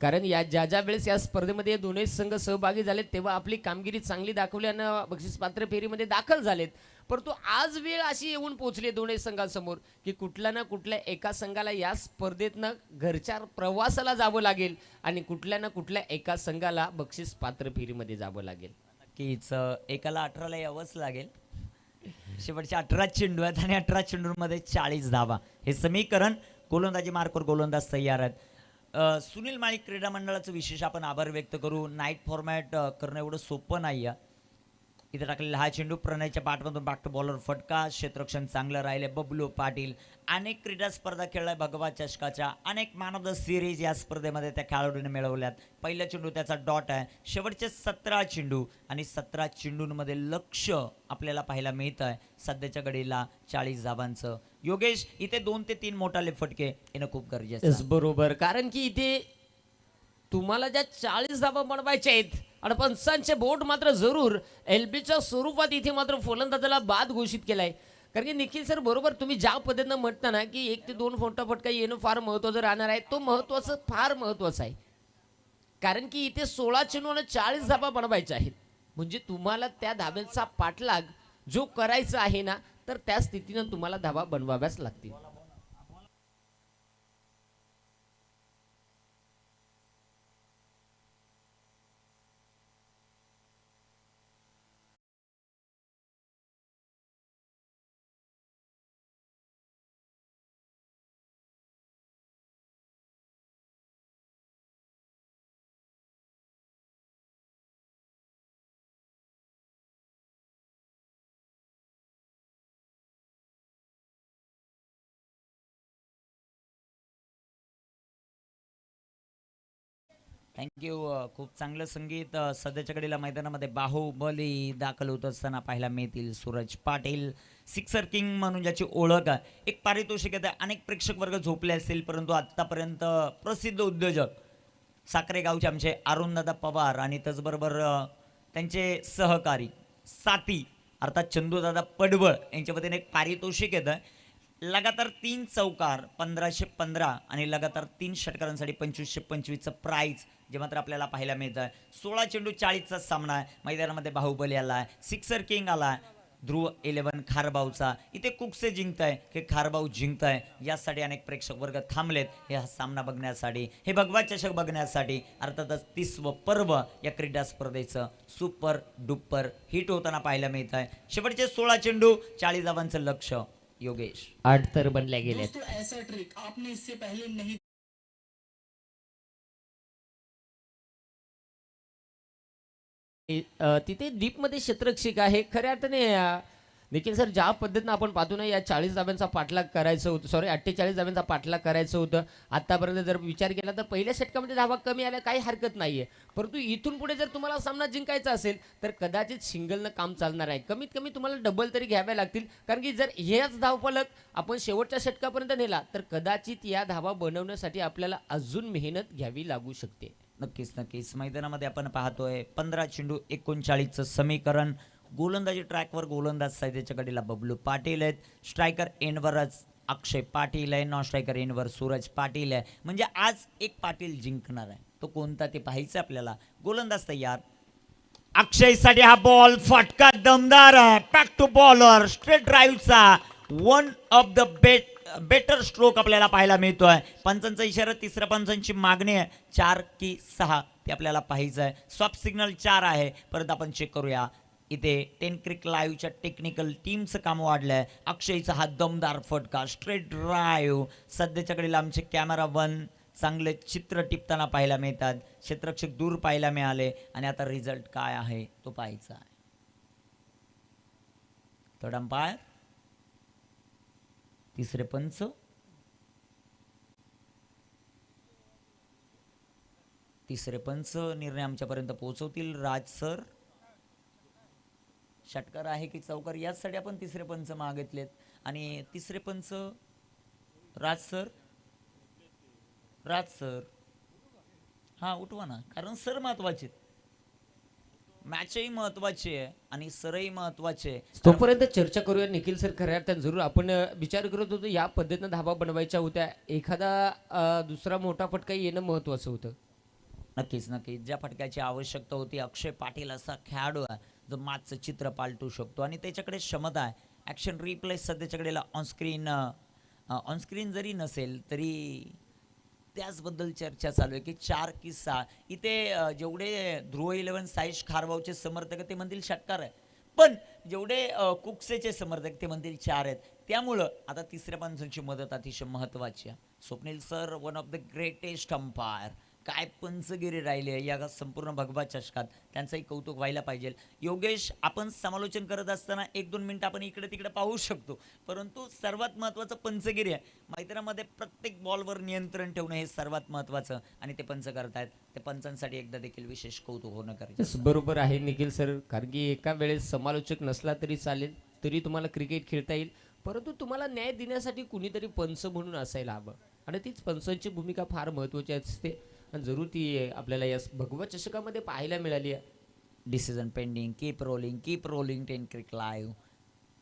कारण या ज्या वेळेस या स्पर्धेमध्ये दोन्ही संघ सहभागी झालेत तेव्हा आपली कामगिरी चांगली दाखवली आणि बक्षीस पात्र फेरीमध्ये दाखल झालेत. परंतु आज वेळ अशी येऊन पोहोचली दोन्ही संघांसमोर की कुठल्या ना कुठल्या एका संघाला या स्पर्धेतनं घरच्या प्रवासाला जावं लागेल आणि कुठल्या ना कुठल्या एका संघाला बक्षीस पात्र फेरीमध्ये जावं लागेल. कीच एकाला 18ला यावंच लागेल. शेवटचे 18 चेंडू आहेत आणि 18 चेंडूमध्ये 40 धावा हे समीकरण. गोलंदाजी मार्कवर गोलंदाज तयार आहेत. सुनील माळी क्रीडा मंडळाचं विशेष आपण आभार व्यक्त करू. नाईट फॉर्मॅट करणं एवढं सोपं नाही आहे. इथे टाकलेला हा चेंडू प्रणयच्या बॅटमधून बॅक टू बॉलर फटका. क्षेत्ररक्षण चांगलं राहिले. बबलू पाटील अनेक क्रीडा स्पर्धा खेळलाय भगवा चषकाच्या. अनेक मॅन ऑफ द सिरीज या स्पर्धेमध्ये त्या खेळाडूने मिळवल्यात. पहिला चेंडू त्याचा डॉट आहे. शेवटचे 17 चेंडू आणि 17 चेंडूंमध्ये लक्ष आपल्याला पाहायला मिळत आहे सध्याच्या घडीला 40 धावांचं. योगेश इथे 2 ते 3 मोठाले फटके येणं खूप गरजेचं आहे. बरोबर, कारण की इथे तुम्हाला ज्या 40 धावा बनवायच्या आहेत आणि पंचांचे बोट मात्र जरूर एलबीच्या स्वरूपात इथे मात्र फलंदाजाला बाद घोषित केलाय. कारण की निखिल सर बरोबर तुम्ही ज्या पद्धतीनं म्हणता ना की 1 ते 2 फटका येणं फार महत्वाचं राहणार आहे, तो महत्वाचं फार महत्वाचं आहे. कारण की इथे 16 चेंडू आणि 40 धावा बनवायच्या आहेत. म्हणजे तुम्हाला त्या धाब्यांचा पाठलाग जो करायचा आहे ना, तर त्या स्थितीनं तुम्हाला धावा बनवाव्याच लागतील. थँक्यू. खूप चांगलं संगीत सध्याच्या घडीला मैदानामध्ये बाहुबली दाखल होत असताना पाहायला मिळतील. सूरज पाटील सिक्सर किंग म्हणून ज्याची ओळख आहे, एक पारितोषिक आहे. अनेक प्रेक्षक वर्ग झोपले असतील, परंतु आत्तापर्यंत प्रसिद्ध उद्योजक साखरे गावचे आमचे अरुणदादा पवार आणि त्याचबरोबर त्यांचे सहकारी साथी अर्थात चंदूदादा पडवळ यांच्या वतीने एक पारितोषिक येतं. लगातार 3 चौकार 1515 आणि लगातार 3 षटकारांसाठी 2525चं प्राईज जे मात्र आपल्याला पाहायला मिळतं आहे. 16 चेंडू 40चा सामना आहे. मैदानामध्ये बाहुबली आला आहे, सिक्सर किंग आला आहे, ध्रुव 11 खारबावचा. इथे कुकसे जिंकताय की खारबाव जिंकताय यासाठी अनेक प्रेक्षक वर्ग थांबलेत हे हा सामना बघण्यासाठी, हे भगवा चषक बघण्यासाठी. अर्थातच 30वं पर्व या क्रीडा स्पर्धेचं सुपर डुपर हिट होताना पाहायला मिळत आहे. शेवटचे 16 चेंडू 40 धावांचं लक्ष. योगेश 8 तर बनल्या गेल्यात. दोस्तों ऐसा ट्रिक आपने इससे पहले नहीं तिथे डीपमध्ये क्षेत्ररक्षक आहे खऱ्या अर्थाने. निखिल सर ज्या पद्धतीनं आपण पाहतो ना, या 40 धाब्यांचा पाठलाग करायचं होतं, सॉरी 48 धाब्यांचा पाठलाग करायचं होतं. आतापर्यंत जर विचार केला तर पहिल्या षटकामध्ये धावा कमी आल्या काही हरकत नाहीये, परंतु इथून पुढे जर तुम्हाला सामना जिंकायचा असेल तर कदाचित सिंगलनं काम चालणार आहे. कमीत कमी तुम्हाला डबल तरी घ्याव्या लागतील. कारण की जर हेच धावफलक आपण शेवटच्या षटकापर्यंत नेला तर कदाचित या धावा बनवण्यासाठी आपल्याला अजून मेहनत घ्यावी लागू शकते. नक्कीच नक्कीच. मैदानामध्ये आपण पाहतोय 15 चेंडू 39चं समीकरण. गोलंदाजी ट्रॅकवर गोलंदाज सायदेच्या कडीला बबलू पाटील आहेत. स्ट्रायकर एंडवरच अक्षय पाटील आहे. नॉन स्ट्रायकर एंडवर सूरज पाटील आहे. म्हणजे आज एक पाटील जिंकणार आहे. तो कोणता ते पाहायचं आपल्याला. गोलंदाज तयार. अक्षयसाठी हा बॉल फटका दमदार आहे. बॅक टू बॉलर स्ट्रेट ड्राईव्हचा one of the better stroke आपल्याला पाहायला मिळतोय. पंचांचा इशारा, तिसऱ्या पंचांची मागणी आहे 4 की 6 ते आपल्याला पाहायचं आहे. सॉफ्ट सिग्नल 4 आहे. परत आपण चेक करूया. इथे 10 क्रिक लाईव्हच्या टेक्निकल टीमचं काम वाढलंय. अक्षयचा हा दमदार फटका स्ट्रेट ड्राईव्ह. सध्याच्या घडीला आमचे कॅमेरा 1 चांगले चित्र टिपताना पाहायला मिळतात. क्षेत्ररक्षक दूर पाहायला मिळाले आणि आता रिझल्ट काय आहे तो पाहायचा आहे. थर्ड अंपायर, तिसरे पंच, तिसरे पंच निर्णय आमच्यापर्यंत पोहोचवतील. राज सर षटकार आहे की चौकार याचसाठी आपण तिसरे पंच मागितलेत. आणि तिसरे पंच राज सर, राज सर हा उठवा ना, कारण सर महत्वाचे, मॅचही महत्वाची आहे आणि सरही महत्वाचे आहे. तोपर्यंत चर्चा करूया निखिल सर. खऱ्या अर्थाने जरूर आपण विचार करत होतो या पद्धतीनं धावा बनवायच्या होत्या. एखादा दुसरा मोठा फटका येणं महत्वाचं होतं. नक्कीच नक्कीच. ज्या फटक्याची आवश्यकता होती, अक्षय पाटील असा खेळाडू आहे जो मॅचचं चित्र पालटू शकतो आणि त्याच्याकडे क्षमता आहे. ॲक्शन रिप्ले सध्याच्या कडेला ऑनस्क्रीन जरी नसेल तरी त्याचबद्दल चर्चा चालू आहे की 4 की 6. इथे जेवढे ध्रुव 11 साईश खारबावचे समर्थक ते म्हणतील षटकार आहे, पण जेवढे कुकसेचे समर्थक ते म्हणतील 4 आहेत. त्यामुळं आता तिसऱ्या पंचांची मदत अतिशय महत्त्वाची आहे. Swapnil sir one of the greatest umpire. काय पंचगिरी राहिले या संपूर्ण भगवा चषकात, त्यांचंही कौतुक व्हायला पाहिजे. योगेश, आपण समालोचन करत असताना 1-2 मिनिटं आपण इकडे तिकडे पाहू शकतो, परंतु सर्वात महत्त्वाचं पंचगिरी आहे. मैदानामध्ये प्रत्येक बॉलवर नियंत्रण ठेवणं हे सर्वात महत्त्वाचं आणि ते पंच करतायत. ते पंचांसाठी एकदा देखील विशेष कौतुक होणं गरजेचं. बरोबर आहे निखिल सर. कारण की एका वेळेस समालोचक नसला तरी चालेल, तरी तुम्हाला क्रिकेट खेळता येईल, परंतु तुम्हाला न्याय देण्यासाठी कुणीतरी पंच म्हणून असायला हवं आणि तीच पंचांची भूमिका फार महत्त्वाची असते. आणि जरूर ती आपल्याला या भगवा चषकामध्ये पाहायला मिळाली आहे. डिसिजन पेंडिंग, कीप रोलिंग 10 क्रिक लाईव्ह.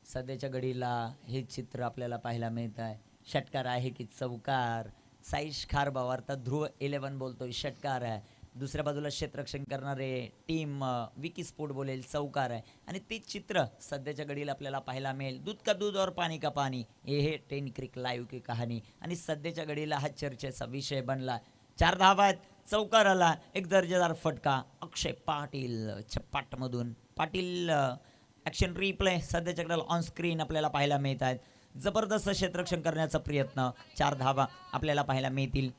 सध्याच्या घडीला हे चित्र आपल्याला पाहायला मिळत आहे. षटकार आहे की चौकार. साईश खारबाव अर्थात ध्रुव 11 बोलतोय षटकार आहे. दुसऱ्या बाजूला क्षेत्ररक्षण करणारे टीम विकी स्पोर्ट बोलेल चौकार आहे. आणि ते चित्र सध्याच्या घडीला आपल्याला पाहायला मिळेल. दूध का दूध और पाणी का पाणी, हे 10 क्रिक लाईव्ह की कहाणी. आणि सध्याच्या घडीला हा चर्चेचा विषय बनला. 4 धावा आहेत, चौकार आला, एक दर्जेदार फटका. अक्षय पाटील छप्पाटमधून. पाटील ॲक्शन रिप्ले सध्याच्या घडीला ऑन स्क्रीन आपल्याला पाहायला मिळत आहेत. जबरदस्त क्षेत्ररक्षण करण्याचा प्रयत्न. 4 धावा आपल्याला पाहायला मिळतील.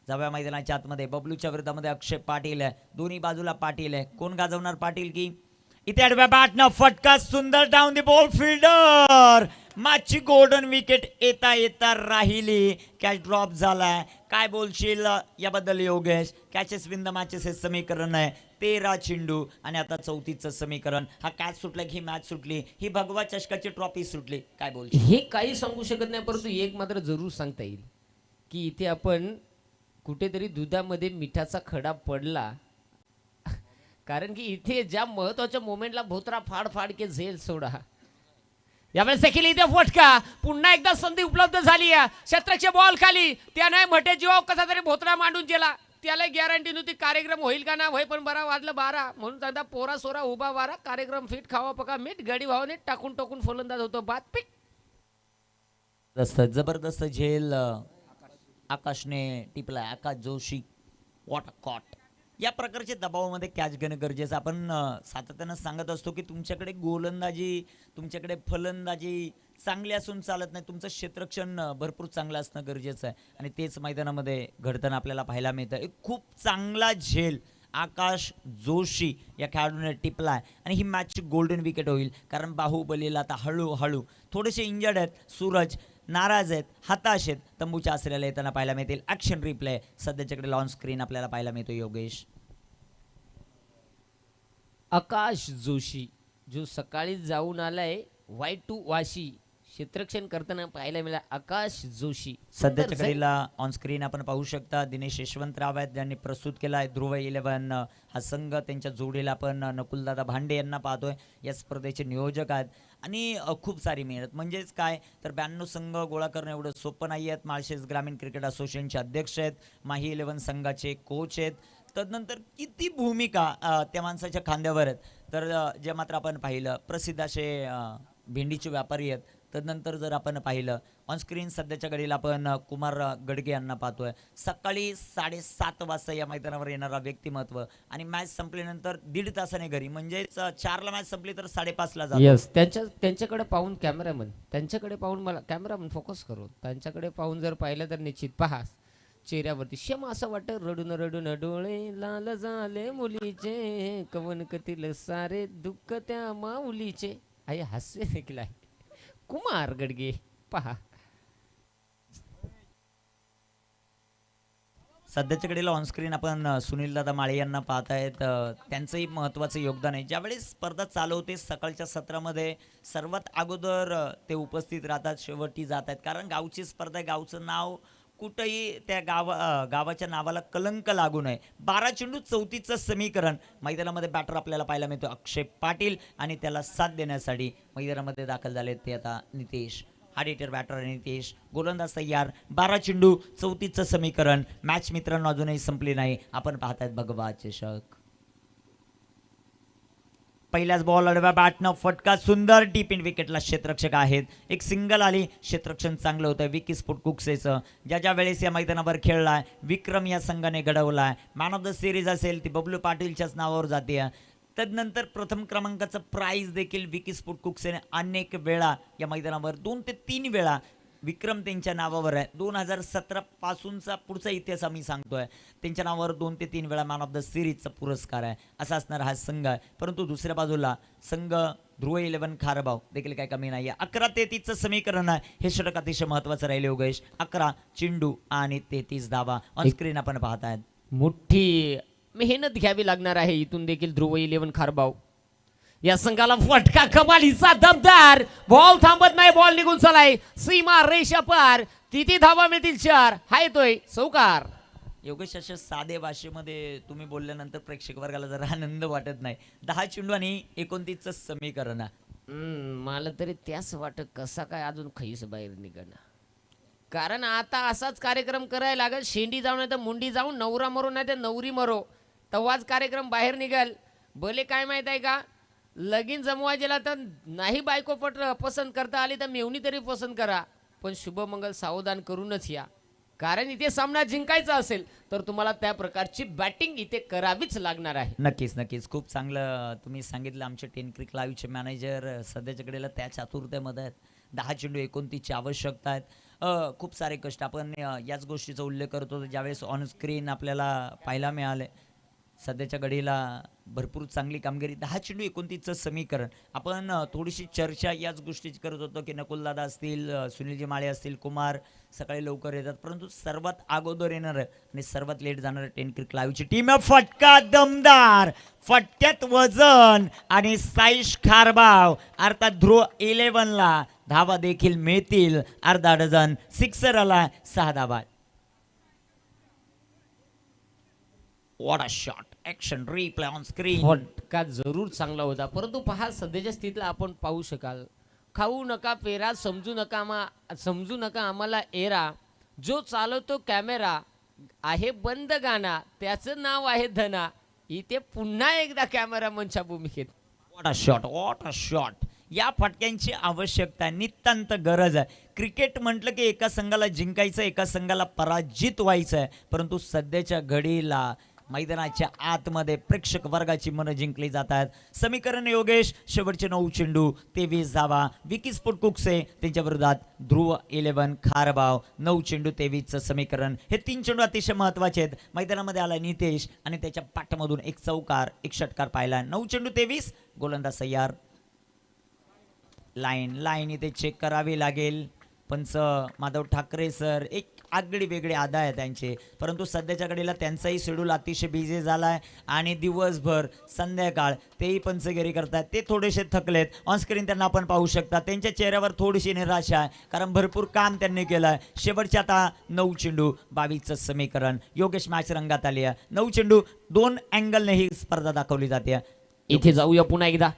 जाव्या मैदानाच्या आतमध्ये बबलूच्या विरोधामध्ये अक्षय पाटील आहे. दोन्ही बाजूला पाटील आहे. कोण गाजवणार पाटील की इथे आडव्या बॅटनं फटका सुंदर डाऊन द बॉल फिल्डर. मॅचची गोल्डन विकेट येता येता राहिली. कॅच ड्रॉप झालाय. काय बोलशील याबद्दल Yogesh? Catches win the matches हे समीकरण आहे. 13 चेंडू आणि आता 34चं समीकरण. हा कॅच सुटला की ही मॅच सुटली, ही भगवा चषकाची ट्रॉफी सुटली. काय बोलशील? हे काही सांगू शकत नाही, परंतु एक मात्र जरूर सांगता येईल की इथे आपण कुठेतरी दुधामध्ये मिठाचा खडा पडला. कारण की इथे ज्या महत्वाच्या मोमेंटला भोत्रा फाड के झेल सोडा. यावेळेस देखील इथे फटका. पुन्हा एकदा संधी उपलब्ध झाली आहे. क्षेत्ररक्षक बॉल खाली, त्याने मटे जीवाव कसा तरी भोत्रा मांडून गेला. त्याला गॅरंटी नव्हती कार्यक्रम होईल का ना होय, पण बरा वाजलं 12 म्हणून सांगता पोरा सोरा उभा वारा कार्यक्रम फिट खावा पका मीठ गडी भावाने टाकून फलंदाज होतो बाद पिक. जबरदस्त झेल आकाशने टिपलाय. आकाश जोशी वॉट कॉट. या प्रकारच्या दबावामध्ये कॅच घेणं गरजेचं. आपण सातत्यानं सांगत असतो की तुमच्याकडे गोलंदाजी, तुमच्याकडे फलंदाजी चांगली असून चालत नाही. तुमचं क्षेत्ररक्षण भरपूर चांगलं असणं गरजेचं आहे. आणि तेच मैदानामध्ये घडताना आपल्याला पाहायला मिळतं. एक खूप चांगला झेल आकाश जोशी या खेळाडूने टिपलाय. आणि ही मॅचची गोल्डन विकेट होईल. कारण बाहुबलीला आता हळूहळू थोडेसे इंजर्ड आहेत. सूरज नाराज आहेत, हताश आहेत. तंबूच्या आश्रयाला येताना पाहायला मिळतील. ॲक्शन रिप्ले सध्याच्याकडे ऑन स्क्रीन आपल्याला पाहायला मिळतो योगेश. आकाश जोशी जो सकाळी जाऊन आलाय वाय टू वाशी क्षेत्ररक्षण करताना पाहायला मिळाला. आकाश जोशी सध्याच्या घडीला ऑन स्क्रीन आपण पाहू शकता दिनेश यशवंतराव आहेत ज्यांनी प्रस्तुत केला आहे ध्रुव 11 हा संघ. त्यांच्या जोडीला आपण नकुलदादा भांडे यांना पाहतोय. या स्पर्धेचे नियोजक आहेत. आणि खूप सारी मेहनत. म्हणजेच काय तर 92 संघ गोळा करणं एवढं सोपं नाही आहेत. माळशेज ग्रामीण क्रिकेट असोसिएशनचे अध्यक्ष आहेत. माही 11 संघाचे कोच आहेत. तदनंतर किती भूमिका त्या माणसाच्या खांद्यावर आहेत. तर जे मात्र आपण पाहिलं प्रसिद्ध असे भेंडीचे व्यापारी आहेत. तदनंतर जर आपण पाहिलं ऑन स्क्रीन सध्याच्या घडीला आपण कुमार गडगे यांना पाहतोय. सकाळी 7:30 वाजता या मैदानावर येणारा व्यक्तिमत्व. आणि मॅच संपल्यानंतर 1.5 तासाने घरी. म्हणजेच 4ला मॅच संपली तर 5:30ला जातो. यस, त्यांच्याकडे पाहून कॅमेरामन, त्यांच्याकडे पाहून मला कॅमेरामन फोकस करू. त्यांच्याकडे पाहून जर पाहिलं तर निश्चित पहा चेहऱ्यावरती क्षमा असं वाटतं रडून रडून डोळे लाल झाले मुलीचे कवन कतील सारे दुःख त्या माऊलीचे. आहे हास्य देखील आहे. कुमार गडगे पहा. सध्याच्या घडीला ऑन स्क्रीन आपण सुनील दादा माळे यांना पाहतायत. त्यांचंही महत्त्वाचं योगदान आहे. ज्यावेळेस स्पर्धा चालू होते सकाळच्या सत्रामध्ये सर्वात अगोदर ते उपस्थित राहतात, शेवटी जात आहेत. कारण गावची स्पर्धा आहे. गावचं नाव कुठंही त्या गावाच्या नावाला कलंक लागू नये. 12 चेंडू 34चं समीकरण. मैदानामध्ये बॅटर आपल्याला पाहायला मिळतो अक्षय पाटील. आणि त्याला साथ देण्यासाठी मैदानामध्ये दाखल झाले ते आता नितेश. Hard batter Nitesh. गोलंदाज तयार. 12 चेंडू 34चं समीकरण. मॅच मित्रांनो अजूनही संपली नाही. आपण पाहतायत भगवा चषक. पहिल्याच बॉल आडव्या बॅटनं फटका सुंदर डीप इन विकेटला क्षेत्ररक्षक आहेत. एक सिंगल आली. क्षेत्ररक्षण चांगलं होतं विकी स्पोर्ट कुक्सेचं. ज्या वेळेस या मैदानावर खेळलाय विक्रम या संघाने घडवलाय. मॅन ऑफ द सिरीज असेल ती बबलू पाटीलच्याच नावावर जाते. तदनंतर प्रथम क्रमांकाचं प्राइज देखील विकी स्पोर्ट कुक्सेने अनेक वेळा या मैदानावर 2 ते 3 वेळा विक्रम त्यांच्या नावावर आहे. 2017 पासूनचा पुढचा इतिहास आम्ही सांगतोय. त्यांच्या नावावर 2 ते 3 वेळा मॅन ऑफ द सिरीजचा पुरस्कार आहे. असा असणारा हा संघ आहे. परंतु दुसऱ्या बाजूला संघ ध्रुव 11 खारबाव देखील काही कमी नाही आहे. 11-33चं समीकरण आहे. हे षटक अतिशय महत्वाचं राहिले योगेश. 11 चेंडू आणि 33 धावा ऑन स्क्रीन आपण पाहतायत. मोठी मेहनत घ्यावी लागणार आहे इथून देखील ध्रुव 11 खारबाव. या संघाला फटका कमालीचा दमदार. बॉल थांबत नाही. बॉल निघून चालाय सीमा रेषा पार. किती धावा मिळतील 4. हा येतोय चौकार. योगेश अशा साधे भाषेमध्ये तुम्ही बोलल्यानंतर प्रेक्षक वर्गाला जरा आनंद वाटत नाही. 10 चेंडू आणि 29चं समीकरण आहे. मला तरी त्याच वाटत कसा काय अजून खैस बाहेर निघणं. कारण आता असाच कार्यक्रम करायला लागेल. शेंडी जाऊन नाही तर मुंडी जाऊन, नवरा मरो नाही तर नवरी मरो, तेव्हाच कार्यक्रम बाहेर निघाल. भले काय माहित आहे का, लगीन जमवा गेला तर नाही बायको पसंत करता आली तर मेवणी तरी पसंत करा, पण शुभमंगल सावधान करूनच या. कारण इथे सामना जिंकायचा असेल तर तुम्हाला त्या प्रकारची बॅटिंग इथे करावीच लागणार आहे. नक्कीच नक्कीच खूप चांगलं तुम्ही सांगितलं. आमचे 10 क्रिक लाईव्हचे मॅनेजर सध्याच्या घडीला त्या चातुर्यामध्ये आहेत. 10 चेंडू 29ची आवश्यकता आहेत. खूप सारे कष्ट आपण याच गोष्टीचा उल्लेख करतो ज्यावेळेस ऑन स्क्रीन आपल्याला पाहायला मिळाले. सध्याच्या घडीला भरपूर चांगली कामगिरी. 10 चेंडू 29चं समीकरण. आपण थोडीशी चर्चा याच गोष्टीची करत होतो की नकुलदादा असतील, सुनीलजी माळे असतील, कुमार सकाळी लवकर येतात, परंतु सर्वात अगोदर येणार आणि सर्वात लेट जाणार 10 क्रिक लाईव्हची टीम आहे. फटका दमदार, फटक्यात वजन आणि साईश खारबाव अर्थात ध्रुव 11ला धावा देखील मिळतील. अर्धा डझन सिक्सर आला, 6 धावा. What a shot. Action replay on screen. फटका जरूर चांगला होता, परंतु पहा सध्याच्या स्थितीला आपण पाहू शकाल. खाऊ नका पेरा, समजू नका आम्हाला एरा, जो चालवतो कॅमेरा आहे बंद गाणा, त्याचं नाव आहे धना. इथे पुन्हा एकदा कॅमेरा मनच्या भूमिकेत. What a shot. What a shot. या फटक्यांची आवश्यकता, नितांत गरज आहे. क्रिकेट म्हटलं की एका संघाला जिंकायचं, एका संघाला पराजित व्हायचं आहे, परंतु सध्याच्या घडीला मैदानाच्या आतमध्ये प्रेक्षक वर्गाची मनं जिंकली जात आहेत. समीकरण योगेश, शेवटचे 9 चेंडू 23 धावा. विकी स्पोर्ट कुकसे त्यांच्या विरोधात ध्रुव 11 खारबाव. 9 चेंडू 23चं समीकरण. हे 3 चेंडू अतिशय महत्वाचे आहेत. मैदानामध्ये आला नितेश आणि त्याच्या पाठमधून एक चौकार, एक षटकार पाहिला. 9 चेंडू 23, गोलंदाज तयार. लाईन इथे चेक करावी लागेल. पंच माधव ठाकरे सर, एक आगळी वेगळी आदा आहे त्यांचे, परंतु सध्याच्या घडीला त्यांचाही शेड्यूल अतिशय बिझी झाला आहे आणि दिवसभर संध्याकाळ तेही पंचगिरी करतात. ते थोडेसे थकलेत. ऑनस्क्रीन त्यांना आपण पाहू शकता. त्यांच्या चेहऱ्यावर थोडीशी निराशा आहे, कारण भरपूर काम त्यांनी केलं आहे. शेवटचे आता 9 चेंडू 22चं समीकरण. योगेश मॅच रंगात आली आहे. 9 चेंडू 2 अँगलने ही स्पर्धा दाखवली जाते. इथे जाऊया पुन्हा एकदा.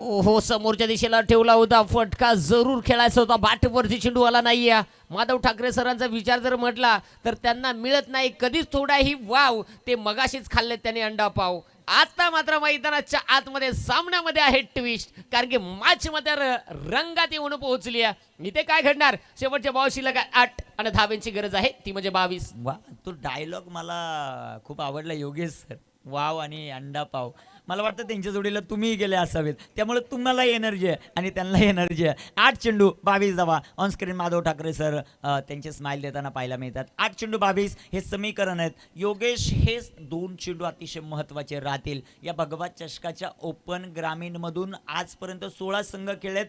ओहो, समोरच्या दिशेला ठेवला होता फटका, जरूर खेळायचा होता. बाटवरती चेंडू आला नाही. माधव ठाकरे सरांचा विचार जर म्हटला तर त्यांना मिळत नाही कधीच थोडाही वाव. ते मगाशीच खाल्ले त्याने अंडा पाव. आता मात्र मैदानाच्या आतमध्ये सामन्यामध्ये आहे ट्विस्ट, कारण की मॅच मध्ये रंगात येऊन पोहोचली आहे. इथे काय घडणार, शेवटच्या बॉलशीला काय 8 आणि धाव्यांची गरज आहे, ती म्हणजे 22. वा, तो डायलॉग मला खूप आवडला योगेश सर. वाव आणि अंडा पाव. मला वाटतं त्यांच्या जोडीला तुम्ही गेले असावेत, त्यामुळे तुम्हाला एनर्जी आहे आणि त्यांना एनर्जी आहे. 8 चेंडू 22 धावा. ऑनस्क्रीन माधव ठाकरे सर त्यांचे स्माइल देताना पाहायला मिळतात. 8 चेंडू 22 हे समीकरण आहेत. योगेश, हे 2 चेंडू अतिशय महत्त्वाचे राहतील. या भगवा चषकाच्या ओपन ग्रामीणमधून आजपर्यंत 16 संघ खेळलेत.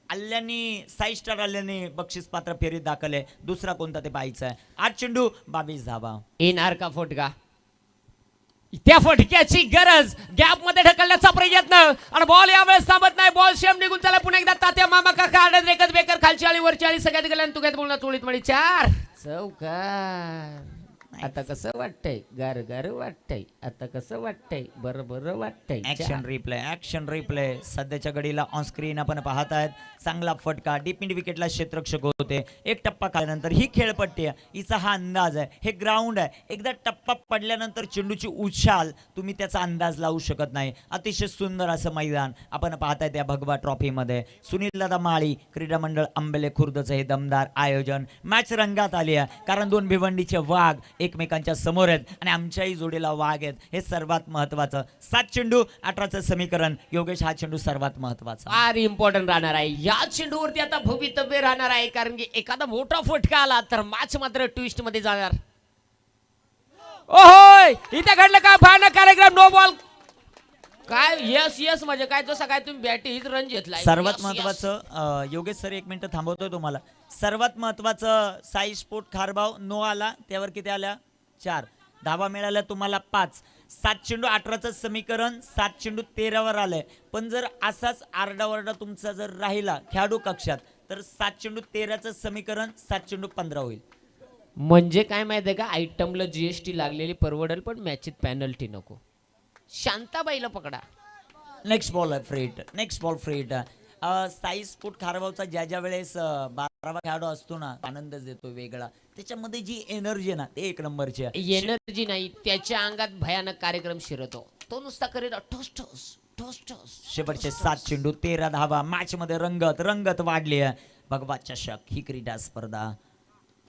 आल्यानी 6 स्टार आल्याने बक्षीस पात्र फेरीत दाखल आहे. दुसरा कोणता ते पाहायचं आहे. 8 चेंडू 22 धावा. येणार का फटका? त्या फटक्याची गरज, गॅप मध्ये ढकलण्याचा प्रयत्न आणि बॉल यावेळेस थांबत नाही. बॉल शेम निघून चला. पुन्हा एकदा तात्या मामा काका आडत रेखत बेकर खालची आळी वरची आळी सगळ्यात गेल्या तुक्यात बोलणार चोळीत म्हणे 4 चौकार. आता कसं वाटतंय? गार गार वाटतंय. आता कसं वाटतंय? बरं बरं वाटतंय. ऍक्शन रिप्ले सध्याच्या घडीला ऑन स्क्रीन आपण पाहत आहेत. चांगला फटका, डीप मिड विकेटला क्षेत्ररक्षक होते. एक टप्पा काढल्यानंतर ही खेळपट्टी आहे, हिचा हा अंदाज आहे. हे ग्राउंड आहे. एकदा टप्पा पडल्यानंतर चेंडूची उछाल तुम्ही त्याचा अंदाज लावू शकत नाही. अतिशय सुंदर असं मैदान आपण पाहताय त्या भगवा ट्रॉफीमध्ये. सुनीलदादा माळी, क्रीडा मंडळ आंबेले खुर्दचं हे दमदार आयोजन. मॅच रंगात आली आहे, कारण 2 भिवंडीचे वाघ एकमेकांच्या समोर आहेत आणि आमच्याही जोडीला वाघ आहेत. हे सर्वात महत्वाचं. 7 चेंडू 18चं समीकरण. योगेश, हा चेंडू सर्वात महत्वाचा, फार इम्पॉर्टंट राहणार आहे. या चेंडूवरती आता भवितव्य राहणार आहे, कारण की एखादा मोठा फटका आला तर मॅच मात्र ट्विस्ट मध्ये जाणार. ओहोय, इथे घडलं का भयानक कार्यक्रम. No ball. काय यस यस म्हणजे काय, जसं काय तुम्ही बॅटी हीच रन घेतलाय. सर्वात महत्वाचं. योगेश सर 1 मिनिट थांबवतोय तुम्हाला. सर्वात महत्वाचं, साई स्पोर्ट खारबाव नो आला, त्यावर किती आल्या? 4 धावा मिळाल्या तुम्हाला 5. 7 चेंडू 18चं समीकरण. 7 चेंडू 13वर आलंय. पण जर असाच आरडाओरडा तुमचा जर राहिला खेळाडू कक्षात तर 7 चेंडू 13चं समीकरण 7 चेंडू 15 होईल. म्हणजे काय माहिती आहे का, आयटमला GST लागलेली परवडेल पण मॅचेत पेनल्टी नको. शांताबाईला पकडा. Next ball free hit, next ball free hit. Sai स्फोट खारबावचा ज्या वेळेस 12वा खेळाडू असतो ना, आनंदच देतो वेगळा. त्याच्यामध्ये जी एनर्जी आहे ना, ते एक नंबरची आहे. एनर्जी नाही, त्याच्या अंगात भयानक कार्यक्रम शिरतो. तो नुसता करेल ठोस ठोस ठोस ठोस. शेवटचे 7 चेंडू 13 धावा. मॅच मध्ये रंगत वाढली आहे. भगवा चषक ही क्रीडा स्पर्धा.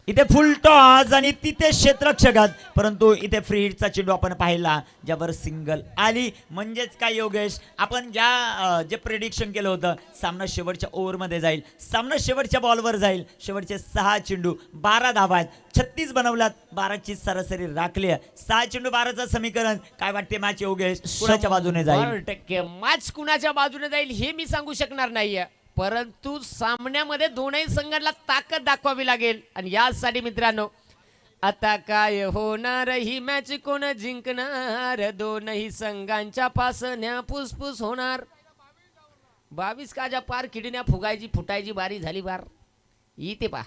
इथे फुल टॉस आणि तिथे क्षेत्ररक्षकात, परंतु इथे फ्री हिटचा चेंडू आपण पाहिला ज्यावर सिंगल आली. म्हणजेच काय योगेश, आपण जे प्रेडिक्शन केलं होतं, सामना शेवटच्या ओव्हरमध्ये जाईल, सामना शेवटच्या बॉलवर जाईल. शेवटचे 6 चेंडू 12 धावा आहेत. 36 बनवल्यात, 12ची सरासरी राखली आहे. 6 चेंडू 12चं समीकरण काय वाटते मॅच योगेश, कुणाच्या बाजूने जाईल? 100% मॅच कुणाच्या बाजूने जाईल हे मी सांगू शकणार नाहीये, परंतु सामन्यामध्ये दोनही संघाला ताकद दाखवावी लागेल. आणि यासाठी मित्रांनो, आता काय होणार ही मॅच, कोण जिंकणार, दोनही संघांच्या पासण्या फुसफुस होणार. 22 काजा पार किडण्या फुटायची बारी झाली बार. इथे पा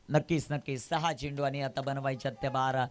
नक्कीच 6 चेंडू आणि आता बनवायच्यात त्या 12.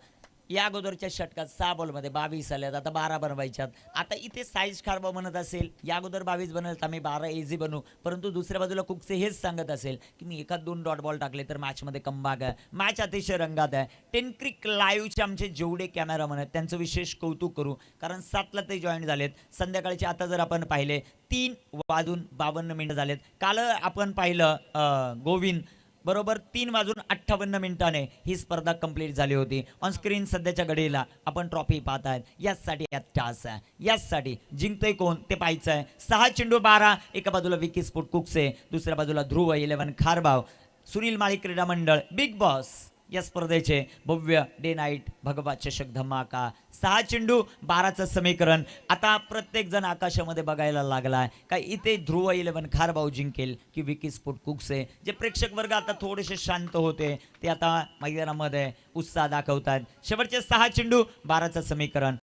या अगोदरच्या षटकात 6 बॉलमध्ये 22 आल्यात, आता 12 बनवायच्यात. आता इथे साईज खारबा म्हणत असेल या अगोदर 22 बनल तर मी 12 इझी बनवू, परंतु दुसऱ्या बाजूला कुकसे हेच सांगत असेल की मी 1-2 डॉट बॉल टाकले तर मॅचमध्ये कमबॅक आहे. मॅच अतिशय रंगात आहे. 10 क्रिक लाईव्हचे आमचे जेवढे कॅमेरामन आहेत त्यांचं विशेष कौतुक करू, कारण 7ला ते जॉईन झालेत. संध्याकाळचे आता जर आपण पाहिले 3:52 झालेत. काल आपण पाहिलं गोविंद बरोबर 3:58 ही स्पर्धा कंप्लीट झाली होती. ऑन स्क्रीन सध्याच्या घडीला आपण ट्रॉफी पाहत आहेत. याचसाठी यात टास आहे, याचसाठी जिंकतोय कोण ते पाहायचं आहे. 6 चेंडू 12. एका बाजूला विकी स्पोर्ट कुकसे, दुसऱ्या बाजूला ध्रुव 11 खारबाव. सुनील माळी क्रीडा मंडळ बिग बॉस या स्पर्धेचे भव्य डे नाईट भगवा चषक धमाका. 6 चेंडू 12चं समीकरण. आता प्रत्येक जण आकाशामध्ये बघायला लागलाय का इथे ध्रुव 11 खारबाव जिंकेल की विकी स्पोर्ट कुकसे. जे प्रेक्षक वर्ग आता थोडेसे शांत होते ते आता मैदानामध्ये उत्साह दाखवतात. शेवटचे 6 चेंडू 12चं समीकरण.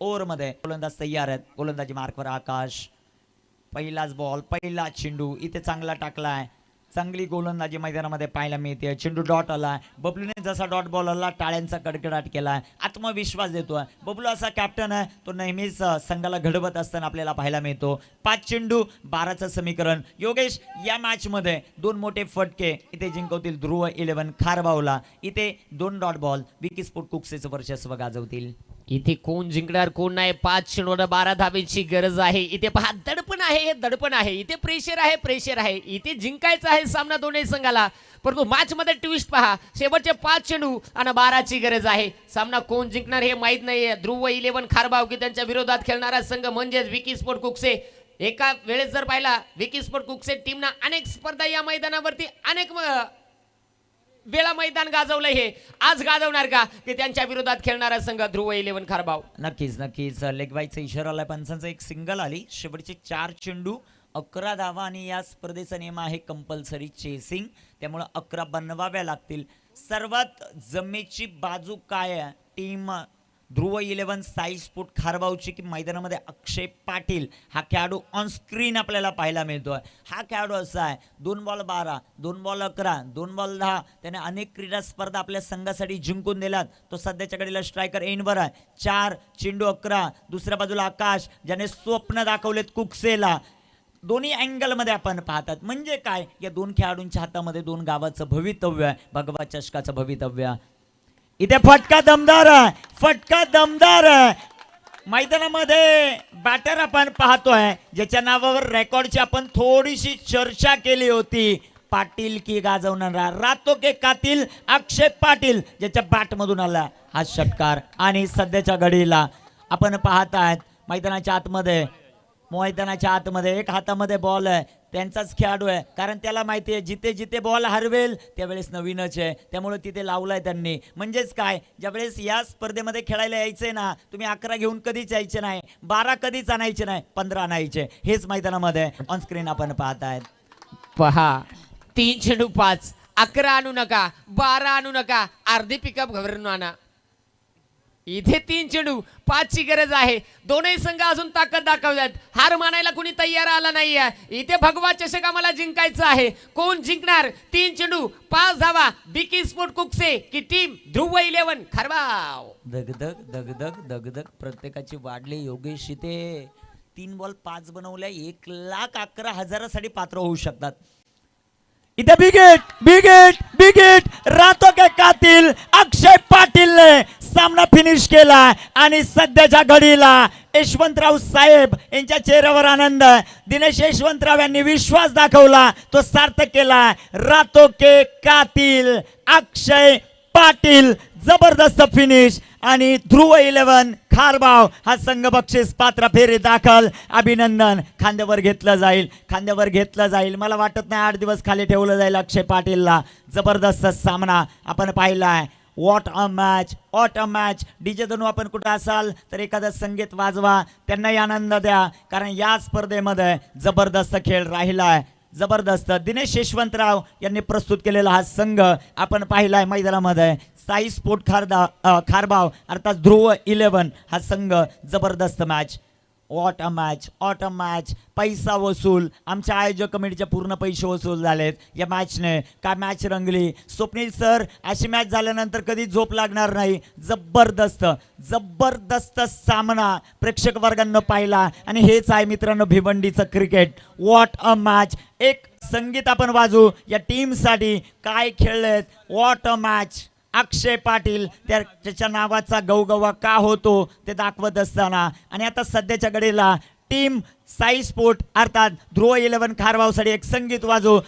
ओव्हरमध्ये गोलंदाज तयार आहेत. गोलंदाजी मार्कवर आकाश. पहिलाच बॉल, पहिला चेंडू इथे चांगला टाकलाय. चांगली गोलंदाजी मैदानामध्ये पाहायला मिळते. चेंडू डॉट आला. बबलूने जसा डॉट बॉल आला टाळ्यांचा कडकडाट केलाय, आत्मविश्वास देतोय. बबलू असा कॅप्टन आहे, तो नेहमीच संघाला घडवत असताना आपल्याला पाहायला मिळतो. 5 चेंडू 12चं समीकरण. योगेश, या मॅच मध्ये 2 मोठे फटके इथे जिंकवतील ध्रुव 11 खारबावला. इथे 2 डॉट बॉल विकी स्पोर्ट कुकसेचं वर्चस्व गाजवतील. इथे कोण जिंकणार कोण नाही, 5 चेंडूवर 12 धावेची गरज आहे. इथे पहा दडपण आहे, इथे प्रेशर आहे. इथे जिंकायचं आहे सामना दोन्ही संघाला, परंतु मॅच मध्ये ट्विस्ट पहा. शेवटचे 5 चेंडू आणि 12ची गरज आहे. सामना कोण जिंकणार हे माहित नाहीये. ध्रुव 11 खारबाव की त्यांच्या विरोधात खेळणारा संघ म्हणजेच विकी स्पोर्ट कुकसे. एका वेळेस जर पाहिला विकी स्पोर्ट कुकसे टीमना अनेक स्पर्धा या मैदानावरती अनेक वेळा मैदान गाजवलंय. हे आज गाजवणार का की त्यांच्या विरोधात खेळणारा संघ ध्रुव 11 खारबाव? नक्कीच लेग बायचा इशारा आलाय. पंचांचा एक सिंगल आली. शेवटचे 4 चेंडू 11 धावा आणि या स्पर्धेचा नियम आहे कंपल्सरी चेसिंग, त्यामुळे 11 बनवाव्या लागतील. सर्वात जमेची बाजू काय आहे टीम ध्रुव 11 साई स्पोर्ट खारबावची की मैदानामध्ये अक्षय पाटील हा खेळाडू ऑन स्क्रीन आपल्याला पाहायला मिळतोय. हा खेळाडू असा आहे 2 बॉल 12, 2 बॉल 11, 2 बॉल 10. त्याने अनेक क्रीडा स्पर्धा आपल्या संघासाठी जिंकून दिल्यात. तो सध्याच्या घडीला स्ट्रायकर एंडवर आहे. 4 चेंडू 11. दुसऱ्या बाजूला आकाश ज्याने स्वप्न दाखवलेत कुकसेला. दोन्ही अँगलमध्ये आपण पाहतात. म्हणजे काय, या 2 खेळाडूंच्या हातामध्ये 2 गावाचं भवितव्य आहे, भगवा चषकाचं भवितव्य. इथे फटका दमदार आहे. मैदानामध्ये बॅटर आपण पाहतोय ज्याच्या नावावर रेकॉर्डची आपण थोडीशी चर्चा केली होती. पाटील की गाजवणारा रातो के कातील अक्षय पाटील ज्याच्या बॅटमधून आला हा षटकार. आणि सध्याच्या घडीला आपण पाहतायत मैदानाच्या आतमध्ये एक हातामध्ये बॉल आहे. त्यांचाच खेळाडू आहे, कारण त्याला माहिती आहे जिथे बॉल हरवेल त्यावेळेस नवीनच आहे, त्यामुळे तिथे लावलाय त्यांनी. म्हणजेच काय, ज्यावेळेस या स्पर्धेमध्ये खेळायला यायचंय ना, तुम्ही 11 घेऊन कधीच यायचे नाही, 12 कधीच आणायचे नाही, 15 आणायचे. हेच मैदानामध्ये ऑन स्क्रीन आपण पाहतायत. पहा 3 चेंडू 5. 11 आणू नका, 12 आणू नका, अर्धी पिकअप घरून आणा. इथे 3 चेंडू 5ची गरज आहे. दोनही संघ अजून ताकद दाखवतात. हार मानायला कुणी तयार आला नाहीये. इथे भगवा चषक आम्हाला जिंकायचा आहे. कोण जिंकणार? 3 चेंडू 5 धावा. बिकी स्पोर्ट कुकसे की टीम ध्रुव 11 खारबाव. दगदग दगदग दगदग प्रत्येकाची वाढली. योगेश इथे 3 बॉल 5 बनवल्या 1,11,000साठी पात्र होऊ शकतात. इधर बिगेट बिगेट बिगेट रातों के कातिल अक्षय पाटील ने सामना फिनिश केला आणि सध्याच्या घडीला यशवंतराव साहेब यांच्या चेहऱ्यावर आनंद. दिनेश यशवंतराव यांनी विश्वास दाखवला, तो सार्थक केला. रातों के कातिल अक्षय पाटील जबरदस्त फिनिश आणि ध्रुव 11 खारबाव हा संघ बक्षीस पात्र फेरी दाखल. अभिनंदन. खांद्यावर घेतलं जाईल, खांद्यावर घेतलं जाईल. मला वाटत नाही 8 दिवस खाली ठेवलं जाईल अक्षय पाटीलला. जबरदस्त सामना आपण पाहिलाय. What a match, what a match. DJ Dhanu आपण कुठं असाल तर एखादं संगीत वाजवा, त्यांनाही आनंद द्या, कारण या स्पर्धेमध्ये जबरदस्त खेळ राहिलाय. जबरदस्त. दिनेश यशवंतराव यांनी प्रस्तुत केलेला हा संघ आपण पाहिलाय मैदानामध्ये. साई स्पोर्ट खारबाव अर्थात ध्रुव 11 हा संघ. जबरदस्त match. What a match, what a match. पैसा वसूल. आमच्या आयोजक कमिटीचे पूर्ण पैसे वसूल झालेत या मॅचने. काय मॅच रंगली. स्वप्नील सर, अशी मॅच झाल्यानंतर कधी झोप लागणार नाही. जबरदस्त जबरदस्त सामना प्रेक्षक वर्गांना पाहिला आणि हेच आहे मित्रांनो भिवंडीचं क्रिकेट. What a match. एक संगीत आपण वाजू या टीमसाठी. काय खेळलेत. What a match. Akshay Patil त्याच्या नावाचा गवगवा का होतो ते दाखवत असताना आणि आता सध्याच्या घडीला टीम साई स्पोर्ट अर्थात ध्रुव 11 खारबावसाठी एक संगीत वाजू.